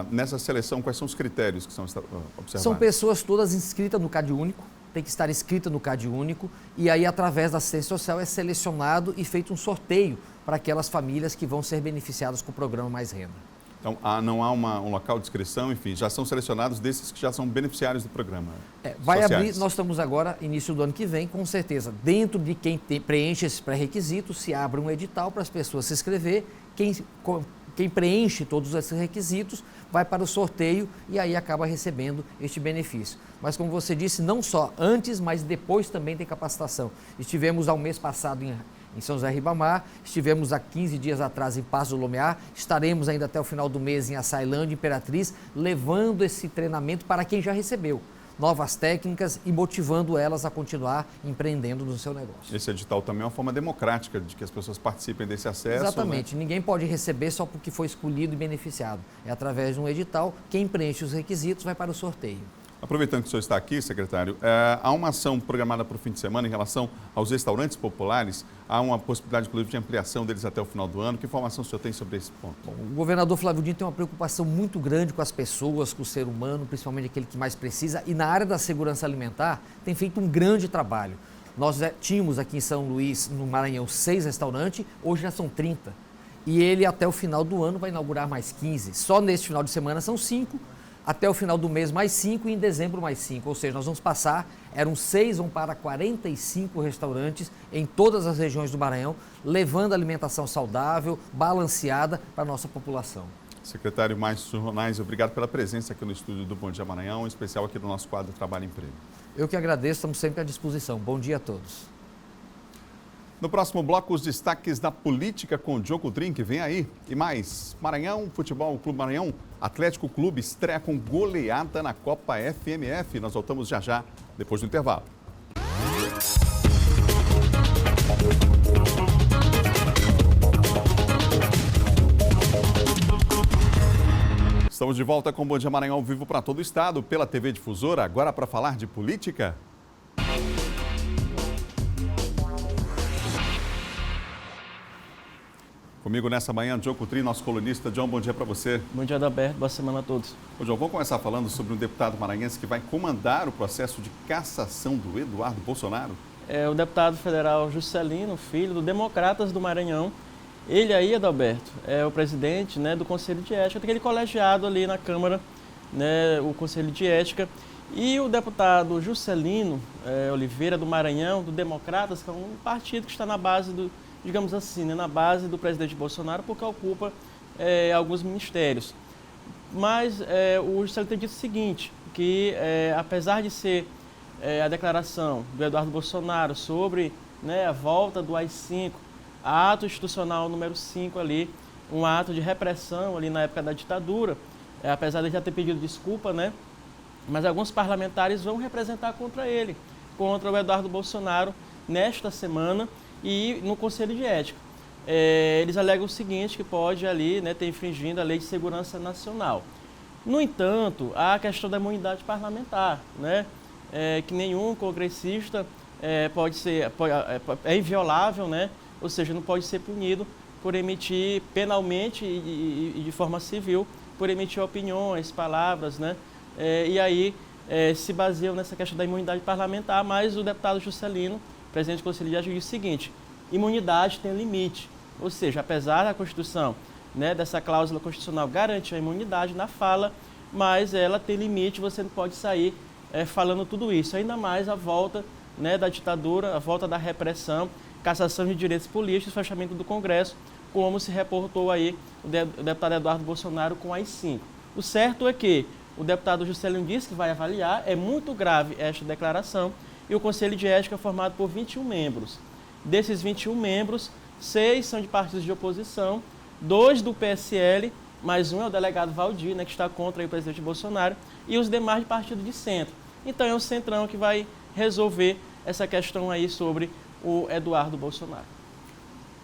Nessa seleção, quais são os critérios que são observados? São pessoas todas inscritas no CAD único, tem que estar inscrita no CAD único e aí, através da assistência social, é selecionado e feito um sorteio para aquelas famílias que vão ser beneficiadas com o programa Mais Renda. Então, não há um local de inscrição, enfim, já são selecionados desses que já são beneficiários do programa. Vai abrir, nós estamos agora, início do ano que vem, com certeza, dentro de quem preenche esses pré-requisitos, se abre um edital para as pessoas se inscrever, quem preenche todos esses requisitos vai para o sorteio e aí acaba recebendo este benefício. Mas como você disse, não só antes, mas depois também tem capacitação. Estivemos ao mês passado em São José Ribamar, estivemos há 15 dias atrás em Passo do Lumiar, estaremos ainda até o final do mês em Açailândia, Imperatriz, levando esse treinamento para quem já recebeu. Novas técnicas e motivando elas a continuar empreendendo no seu negócio. Esse edital também é uma forma democrática de que as pessoas participem desse acesso. Exatamente. Né? Ninguém pode receber só porque foi escolhido e beneficiado. É através de um edital, quem preenche os requisitos vai para o sorteio. Aproveitando que o senhor está aqui, secretário, há uma ação programada para o fim de semana em relação aos restaurantes populares. Há uma possibilidade, inclusive, de ampliação deles até o final do ano. Que informação o senhor tem sobre esse ponto? Bom, o governador Flávio Dino tem uma preocupação muito grande com as pessoas, com o ser humano, principalmente aquele que mais precisa. E na área da segurança alimentar, tem feito um grande trabalho. Nós tínhamos aqui em São Luís, no Maranhão, 6 restaurantes, hoje já são 30. E ele, até o final do ano, vai inaugurar mais 15. Só neste final de semana são 5. Até o final do mês mais 5 e em dezembro mais 5, ou seja, nós vamos passar, eram 6, vão para 45 restaurantes em todas as regiões do Maranhão, levando alimentação saudável, balanceada para a nossa população. Secretário Márcio Ronais, obrigado pela presença aqui no estúdio do Bom Dia Maranhão, em especial aqui no nosso quadro Trabalho e Emprego. Eu que agradeço, estamos sempre à disposição. Bom dia a todos. No próximo bloco, os destaques da política com o Diogo Drink, vem aí. E mais, Maranhão, Futebol Clube Maranhão, Atlético Clube estreia com goleada na Copa FMF. Nós voltamos já já, depois do intervalo. Estamos de volta com o Bom Dia Maranhão ao vivo para todo o estado, pela TV Difusora, agora para falar de política. Comigo nessa manhã, John Coutrinho, nosso colunista. John, bom dia para você. Bom dia, Adalberto. Boa semana a todos. Ô, John, vamos começar falando sobre um deputado maranhense que vai comandar o processo de cassação do Eduardo Bolsonaro. É o deputado federal Juscelino, filho do Democratas do Maranhão. Ele aí, Adalberto, é o presidente, né, do Conselho de Ética, aquele colegiado ali na Câmara, né, o Conselho de Ética. E o deputado Juscelino Oliveira do Maranhão, do Democratas, que é um partido que está na base do, digamos assim, né, na base do presidente Bolsonaro, porque ocupa alguns ministérios. Mas o Juscelino tem dito o seguinte, que apesar de ser a declaração do Eduardo Bolsonaro sobre, né, a volta do AI-5, ato institucional número 5 ali, um ato de repressão ali na época da ditadura, apesar de ele já ter pedido desculpa, né, mas alguns parlamentares vão representar contra ele, contra o Eduardo Bolsonaro nesta semana, e no Conselho de Ética. Eles alegam o seguinte, que pode ali, né, ter infringido a Lei de Segurança Nacional. No entanto, há a questão da imunidade parlamentar, né, que nenhum congressista é inviolável, né, ou seja, não pode ser punido por emitir penalmente e de forma civil, por emitir opiniões, palavras, né, e aí se baseiam nessa questão da imunidade parlamentar, mas o deputado Juscelino, presidente do Conselho de Ética, diz o seguinte: imunidade tem limite, ou seja, apesar da Constituição, né, dessa cláusula constitucional garantir a imunidade na fala, mas ela tem limite, você não pode sair falando tudo isso, ainda mais a volta, né, da ditadura, a volta da repressão, cassação de direitos políticos, fechamento do Congresso, como se reportou aí o deputado Eduardo Bolsonaro com AI-5. O certo é que o deputado Juscelino disse que vai avaliar, é muito grave esta declaração, e o Conselho de Ética é formado por 21 membros. Desses 21 membros, 6 são de partidos de oposição, 2 do PSL, mais um é o delegado Valdir, né, que está contra o presidente Bolsonaro, e os demais de partido de centro. Então é o Centrão que vai resolver essa questão aí sobre o Eduardo Bolsonaro.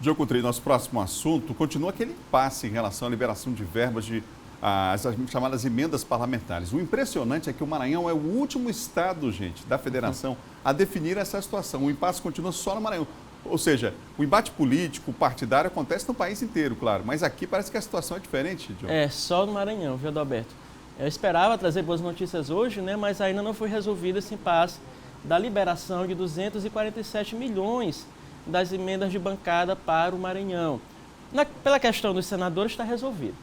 Diogo Coutrinho, nosso próximo assunto continua aquele impasse em relação à liberação de verbas de as chamadas emendas parlamentares. O impressionante é que o Maranhão é o último estado, gente, da federação a definir essa situação. O impasse continua só no Maranhão. Ou seja, o embate político, partidário acontece no país inteiro, claro, mas aqui parece que a situação é diferente, Diogo. É, só no Maranhão, viu, Adalberto? Eu esperava trazer boas notícias hoje, né, mas ainda não foi resolvido esse impasse da liberação de 247 milhões das emendas de bancada para o Maranhão. Pela questão dos senadores, está resolvido.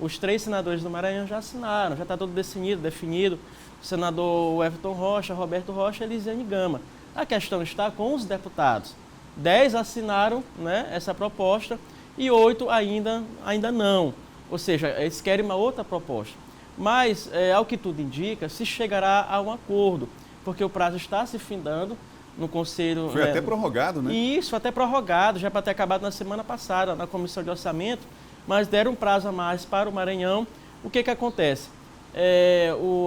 Os 3 senadores do Maranhão já assinaram, já está tudo definido. O senador Everton Rocha, Roberto Rocha e Elisiane Gama. A questão está com os deputados. 10 assinaram, né, essa proposta e 8 ainda não. Ou seja, eles querem uma outra proposta. Mas, ao que tudo indica, se chegará a um acordo, porque o prazo está se findando no Conselho... Foi até prorrogado, né? Isso, até prorrogado, já para ter acabado na semana passada, na Comissão de Orçamento, mas deram um prazo a mais para o Maranhão. O que acontece?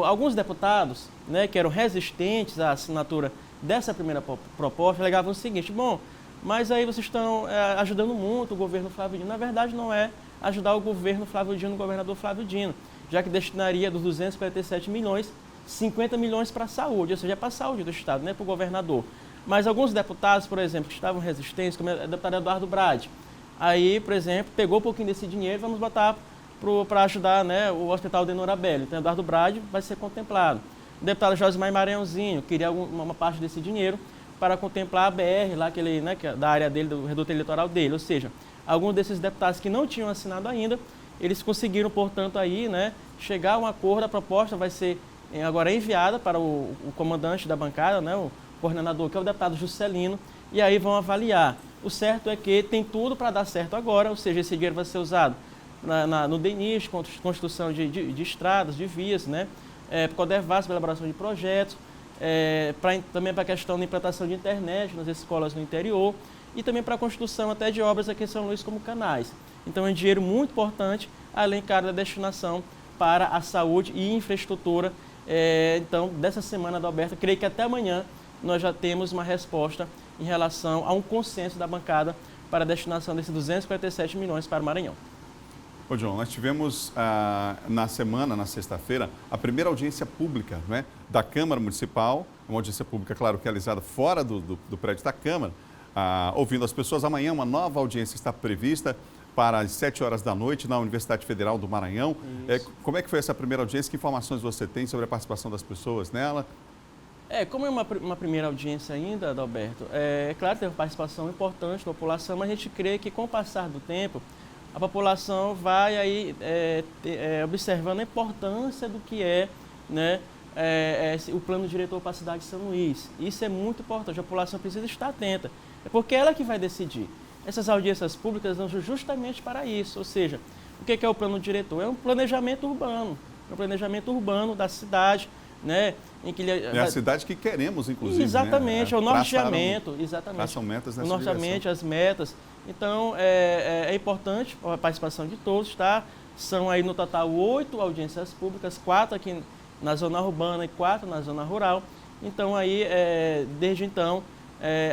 Alguns deputados, né, que eram resistentes à assinatura dessa primeira proposta, alegavam o seguinte: bom, mas aí vocês estão ajudando muito o governo Flávio Dino. Na verdade, não é ajudar o governo Flávio Dino, o governador Flávio Dino, já que destinaria dos 247 milhões, 50 milhões para a saúde, ou seja, para a saúde do Estado, né, para o governador. Mas alguns deputados, por exemplo, que estavam resistentes, como o deputado Eduardo Brade, aí, por exemplo, pegou um pouquinho desse dinheiro e vamos botar para ajudar, né, o Hospital de Norabelli. Então, Eduardo Brade vai ser contemplado. O deputado Josimar Maranhãozinho queria uma parte desse dinheiro para contemplar a BR, lá né, da área dele, do reduto eleitoral dele. Ou seja, alguns desses deputados que não tinham assinado ainda, eles conseguiram, portanto, aí, né, chegar a um acordo. A proposta vai ser agora enviada para o comandante da bancada, né, o coordenador, que é o deputado Juscelino, e aí vão avaliar. O certo é que tem tudo para dar certo agora, ou seja, esse dinheiro vai ser usado no DENIS, construção de estradas, de vias, né? Para o CODERVAS, para elaboração de projetos, também para a questão da implantação de internet nas escolas no interior e também para a construção até de obras aqui em São Luís como canais. Então é um dinheiro muito importante, além, claro, da destinação para a saúde e infraestrutura. Então, dessa semana, Adalberto, creio que até amanhã nós já temos uma resposta em relação a um consenso da bancada para a destinação desses 247 milhões para o Maranhão. Ô, John, nós tivemos na sexta-feira, a primeira audiência pública, né, da Câmara Municipal, uma audiência pública, claro, realizada fora do prédio da Câmara, ouvindo as pessoas. Amanhã uma nova audiência está prevista para as 7 horas da noite na Universidade Federal do Maranhão. Como é que foi essa primeira audiência? Que informações você tem sobre a participação das pessoas nela? Como é uma primeira audiência ainda, Adalberto, claro que tem uma participação importante da população, mas a gente crê que com o passar do tempo, a população vai aí observando a importância do que né, o plano diretor para a cidade de São Luís. Isso é muito importante, a população precisa estar atenta, porque ela que vai decidir. Essas audiências públicas são justamente para isso, ou seja, o que é o plano diretor? É um planejamento urbano da cidade, né, em que é a cidade que queremos, inclusive. Exatamente, né? É o norteamento, exatamente. Traçam metas nessa o norteamento, as metas. Então, é importante a participação de todos, tá? São aí no total 8 audiências públicas, 4 aqui na zona urbana e 4 na zona rural. Então, aí, desde então,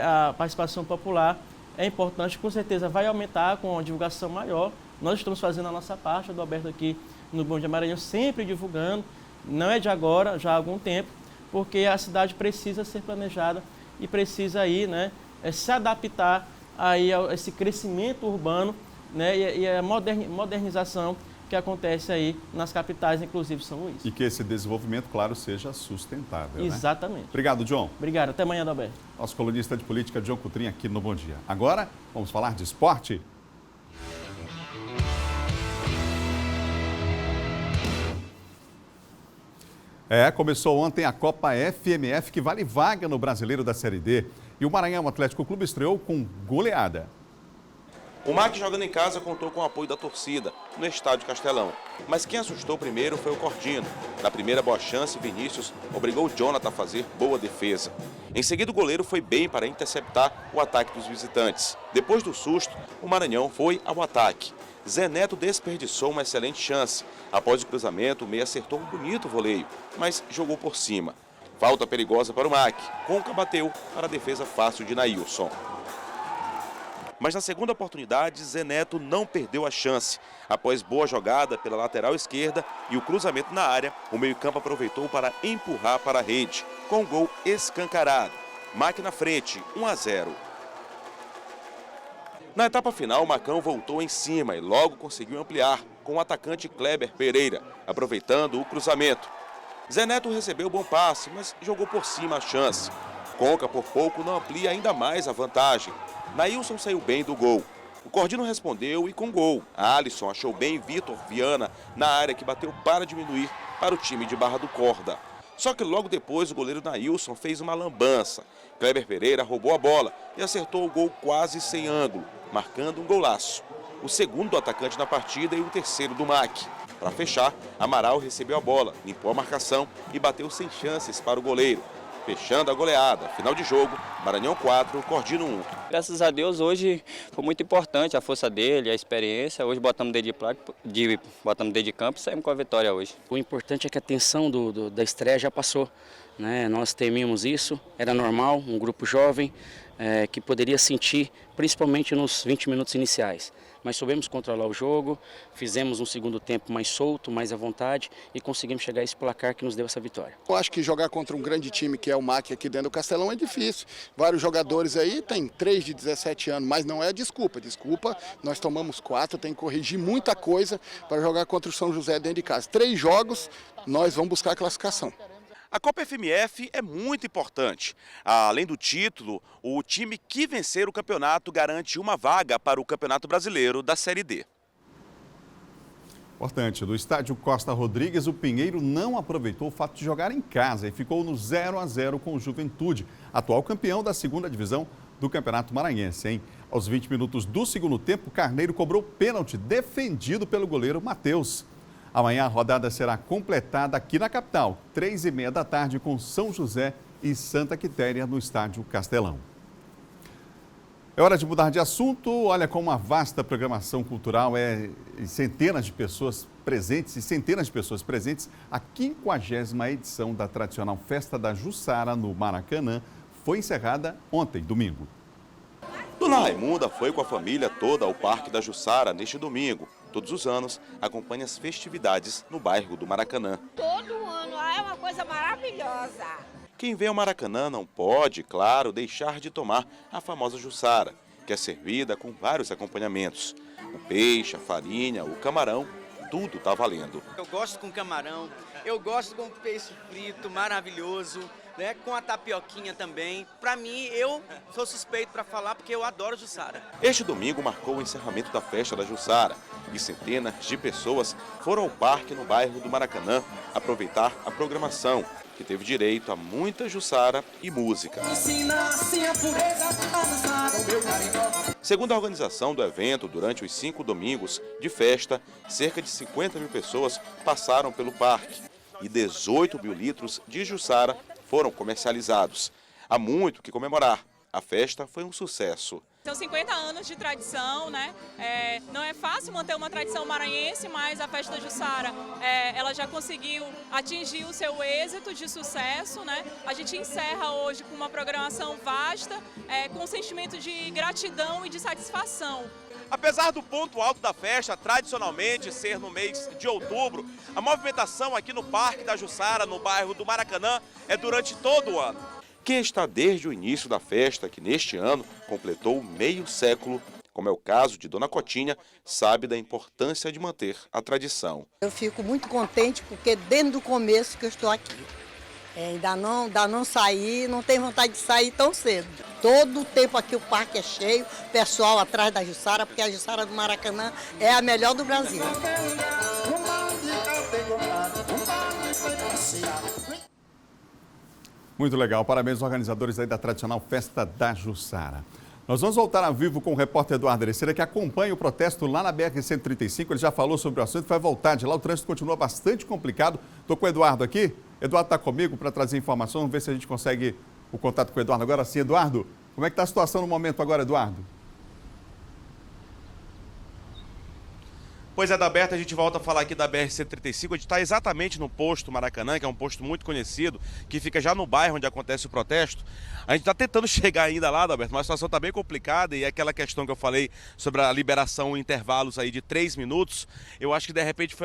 a participação popular é importante, com certeza vai aumentar com a divulgação maior. Nós estamos fazendo a nossa parte, Adalberto, aqui no Bom Dia Maranhão, sempre divulgando. Não é de agora, já há algum tempo, porque a cidade precisa ser planejada e precisa aí, né, se adaptar aí a esse crescimento urbano, né, e a modernização que acontece aí nas capitais, inclusive São Luís. E que esse desenvolvimento, claro, seja sustentável. Exatamente. Né? Obrigado, John. Obrigado. Até amanhã, Adalberto. Nosso colunista de política, Diogo Coutrinho, aqui no Bom Dia. Agora, vamos falar de esporte? Começou ontem a Copa FMF, que vale vaga no Brasileiro da Série D. E o Maranhão Atlético Clube estreou com goleada. O MAC jogando em casa contou com o apoio da torcida no estádio Castelão. Mas quem assustou primeiro foi o Cordino. Na primeira boa chance, Vinícius obrigou o Jonathan a fazer boa defesa. Em seguida, o goleiro foi bem para interceptar o ataque dos visitantes. Depois do susto, o Maranhão foi ao ataque. Zé Neto desperdiçou uma excelente chance. Após o cruzamento, o meia acertou um bonito voleio, mas jogou por cima. Falta perigosa para o MAC. Conca bateu para a defesa fácil de Nailson. Mas na segunda oportunidade, Zé Neto não perdeu a chance. Após boa jogada pela lateral esquerda e o cruzamento na área, o meio-campo aproveitou para empurrar para a rede, com o gol escancarado. MAC na frente, 1-0. Na etapa final, o Macão voltou em cima e logo conseguiu ampliar com o atacante Kleber Pereira, aproveitando o cruzamento. Zé Neto recebeu bom passe, mas jogou por cima a chance. Conca, por pouco, não amplia ainda mais a vantagem. Nailson saiu bem do gol. O Cordino respondeu e com gol. A Alisson achou bem Vitor Viana na área que bateu para diminuir para o time de Barra do Corda. Só que logo depois o goleiro Nailson fez uma lambança. Kleber Pereira roubou a bola e acertou o gol quase sem ângulo, marcando um golaço. O segundo do atacante na partida e o terceiro do MAC. Para fechar, Amaral recebeu a bola, limpou a marcação e bateu sem chances para o goleiro. Fechando a goleada. Final de jogo, Maranhão 4, Cordino 1. Graças a Deus, hoje foi muito importante a força dele, a experiência. Hoje botamos dedo de campo e saímos com a vitória hoje. O importante é que a tensão da estreia já passou, né? Nós temíamos isso, era normal, um grupo jovem que poderia sentir, principalmente nos 20 minutos iniciais. Mas soubemos controlar o jogo, fizemos um segundo tempo mais solto, mais à vontade e conseguimos chegar a esse placar que nos deu essa vitória. Eu acho que jogar contra um grande time que é o MAC aqui dentro do Castelão é difícil. Vários jogadores aí, tem 3 de 17 anos, mas não é desculpa. Desculpa, nós tomamos 4, tem que corrigir muita coisa para jogar contra o São José dentro de casa. 3 jogos, nós vamos buscar a classificação. A Copa FMF é muito importante. Além do título, o time que vencer o campeonato garante uma vaga para o Campeonato Brasileiro da Série D. Importante, do estádio Costa Rodrigues, o Pinheiro não aproveitou o fato de jogar em casa e ficou no 0-0 com o Juventude, atual campeão da segunda divisão do Campeonato Maranhense, hein? Aos 20 minutos do segundo tempo, Carneiro cobrou pênalti defendido pelo goleiro Matheus. Amanhã a rodada será completada aqui na capital, 3h30 da tarde, com São José e Santa Quitéria no estádio Castelão. É hora de mudar de assunto. Olha como uma vasta programação cultural e centenas de pessoas presentes a 50ª edição da tradicional Festa da Jussara no Maracanã foi encerrada ontem, domingo. Dona Raimunda foi com a família toda ao Parque da Jussara neste domingo. Todos os anos, acompanha as festividades no bairro do Maracanã. Todo ano, é uma coisa maravilhosa. Quem vem ao Maracanã não pode, claro, deixar de tomar a famosa Jussara, que é servida com vários acompanhamentos. O peixe, a farinha, o camarão, tudo tá valendo. Eu gosto com camarão, eu gosto com peixe frito, maravilhoso, né? Com a tapioquinha também. Para mim, eu sou suspeito para falar porque eu adoro Jussara. Este domingo marcou o encerramento da festa da Jussara e centenas de pessoas foram ao parque no bairro do Maracanã aproveitar a programação, que teve direito a muita Jussara e música. Segundo a organização do evento, durante os 5 domingos de festa, cerca de 50 mil pessoas passaram pelo parque e 18 mil litros de Jussara foram comercializados. Há muito que comemorar. A festa foi um sucesso. São 50 anos de tradição, né? Não é fácil manter uma tradição maranhense, mas a festa da Jussara, ela já conseguiu atingir o seu êxito de sucesso, né? A gente encerra hoje com uma programação vasta, com um sentimento de gratidão e de satisfação. Apesar do ponto alto da festa, tradicionalmente ser no mês de outubro, a movimentação aqui no Parque da Jussara, no bairro do Maracanã, é durante todo o ano. Quem está desde o início da festa, que neste ano completou meio século, como é o caso de Dona Cotinha, sabe da importância de manter a tradição. Eu fico muito contente porque desde o começo que eu estou aqui. Ainda não saí, não tenho vontade de sair tão cedo. Todo o tempo aqui o parque é cheio, pessoal atrás da Jussara, porque a Jussara do Maracanã é a melhor do Brasil. Muito legal, parabéns aos organizadores aí da tradicional Festa da Jussara. Nós vamos voltar ao vivo com o repórter Eduardo Ereceira, que acompanha o protesto lá na BR-135. Ele já falou sobre o assunto, vai voltar de lá. O trânsito continua bastante complicado. Estou com o Eduardo aqui. Eduardo está comigo para trazer informações. Vamos ver se a gente consegue o contato com o Eduardo agora sim. Eduardo, como é que está a situação no momento agora, Eduardo? Pois é, Adalberto, a gente volta a falar aqui da BR-135, a gente está exatamente no posto Maracanã, que é um posto muito conhecido, que fica já no bairro onde acontece o protesto. A gente está tentando chegar ainda lá, Adalberto, mas a situação está bem complicada e é aquela questão que eu falei sobre a liberação em intervalos aí de 3 minutos, eu acho que de repente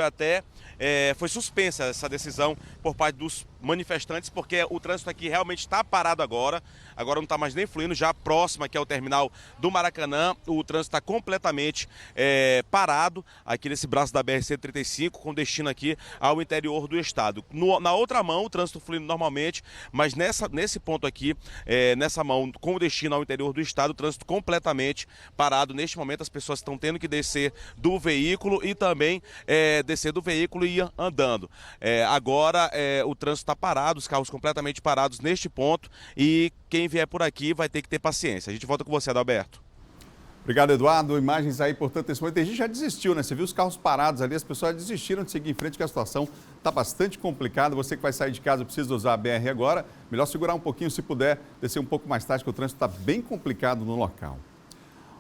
foi suspensa essa decisão por parte dos manifestantes, porque o trânsito aqui realmente está parado agora não está mais nem fluindo, já próximo aqui ao terminal do Maracanã, o trânsito está completamente parado aqui nesse braço da BR-135, com destino aqui ao interior do estado. Na outra mão, o trânsito fluindo normalmente, mas nesse ponto aqui, nessa mão com destino ao interior do estado, o trânsito completamente parado. Neste momento, as pessoas estão tendo que descer do veículo e também descer do veículo e ir andando. Agora, o trânsito está parado, os carros completamente parados neste ponto e quem vier por aqui vai ter que ter paciência. A gente volta com você, Adalberto. Obrigado, Eduardo. Imagens aí, portanto, nesse momento. A gente já desistiu, né? Você viu os carros parados ali, as pessoas desistiram de seguir em frente, que a situação está bastante complicada. Você que vai sair de casa precisa usar a BR agora. Melhor segurar um pouquinho, se puder, descer um pouco mais tarde, que o trânsito está bem complicado no local.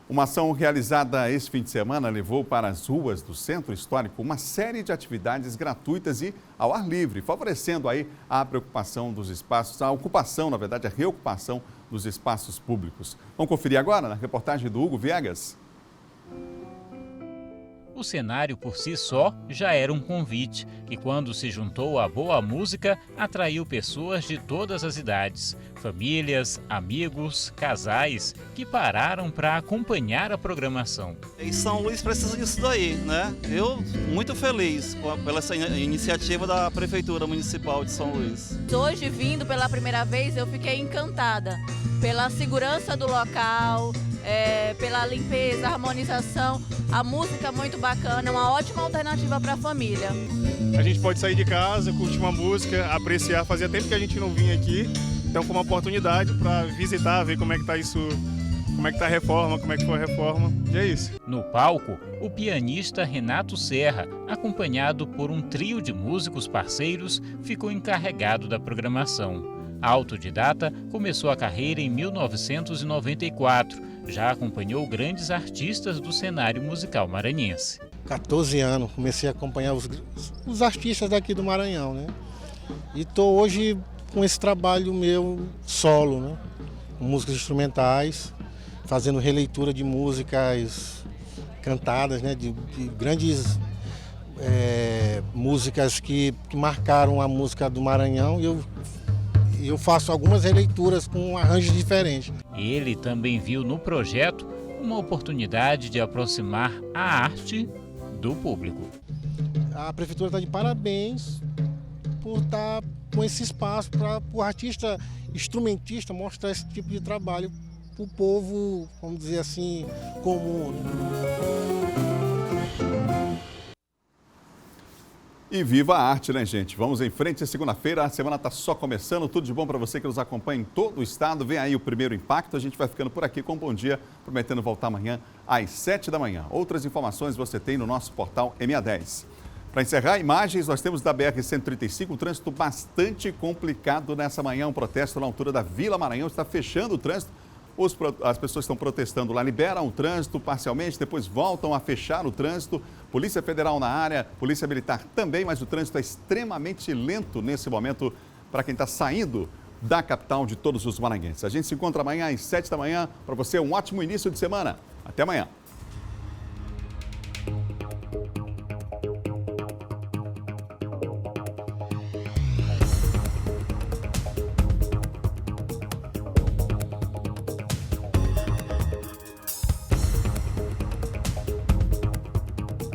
Uma ação realizada esse fim de semana levou para as ruas do Centro Histórico uma série de atividades gratuitas e ao ar livre, favorecendo aí a preocupação dos espaços, a ocupação, na verdade, a reocupação dos espaços públicos. Vamos conferir agora na reportagem do Hugo Viegas. O cenário por si só já era um convite, que quando se juntou à boa música, atraiu pessoas de todas as idades, famílias, amigos, casais, que pararam para acompanhar a programação. E São Luís precisa disso daí, né? Eu muito feliz pela essa iniciativa da Prefeitura Municipal de São Luís. Hoje, vindo pela primeira vez, eu fiquei encantada pela segurança do local, pela limpeza, harmonização, a música muito bacana, é uma ótima alternativa para a família. A gente pode sair de casa, curtir uma música, apreciar, fazia tempo que a gente não vinha aqui, então foi uma oportunidade para visitar, ver como é que está isso, como é que está a reforma, como é que foi a reforma, e é isso. No palco, o pianista Renato Serra, acompanhado por um trio de músicos parceiros, ficou encarregado da programação. Autodidata, começou a carreira em 1994. Já acompanhou grandes artistas do cenário musical maranhense. 14 anos, comecei a acompanhar os artistas daqui do Maranhão, né? E estou hoje com esse trabalho meu solo, né? Com músicas instrumentais, fazendo releitura de músicas cantadas, né? De grandes músicas que marcaram a música do Maranhão. E eu faço algumas releituras com arranjos diferentes. Ele também viu no projeto uma oportunidade de aproximar a arte do público. A Prefeitura está de parabéns por estar com esse espaço para o artista instrumentista mostrar esse tipo de trabalho para o povo, vamos dizer assim, comum. E viva a arte, né, gente? Vamos em frente, segunda-feira, a semana está só começando. Tudo de bom para você que nos acompanha em todo o estado. Vem aí o primeiro impacto. A gente vai ficando por aqui com um bom dia, prometendo voltar amanhã às 7 da manhã. Outras informações você tem no nosso portal MA10. Para encerrar, imagens nós temos da BR-135, um trânsito bastante complicado nessa manhã. Um protesto na altura da Vila Maranhão está fechando o trânsito. As pessoas estão protestando lá, liberam o trânsito parcialmente, depois voltam a fechar o trânsito. Polícia Federal na área, Polícia Militar também, mas o trânsito é extremamente lento nesse momento para quem está saindo da capital de todos os maranhenses. A gente se encontra amanhã às 7 da manhã. Para você, um ótimo início de semana. Até amanhã.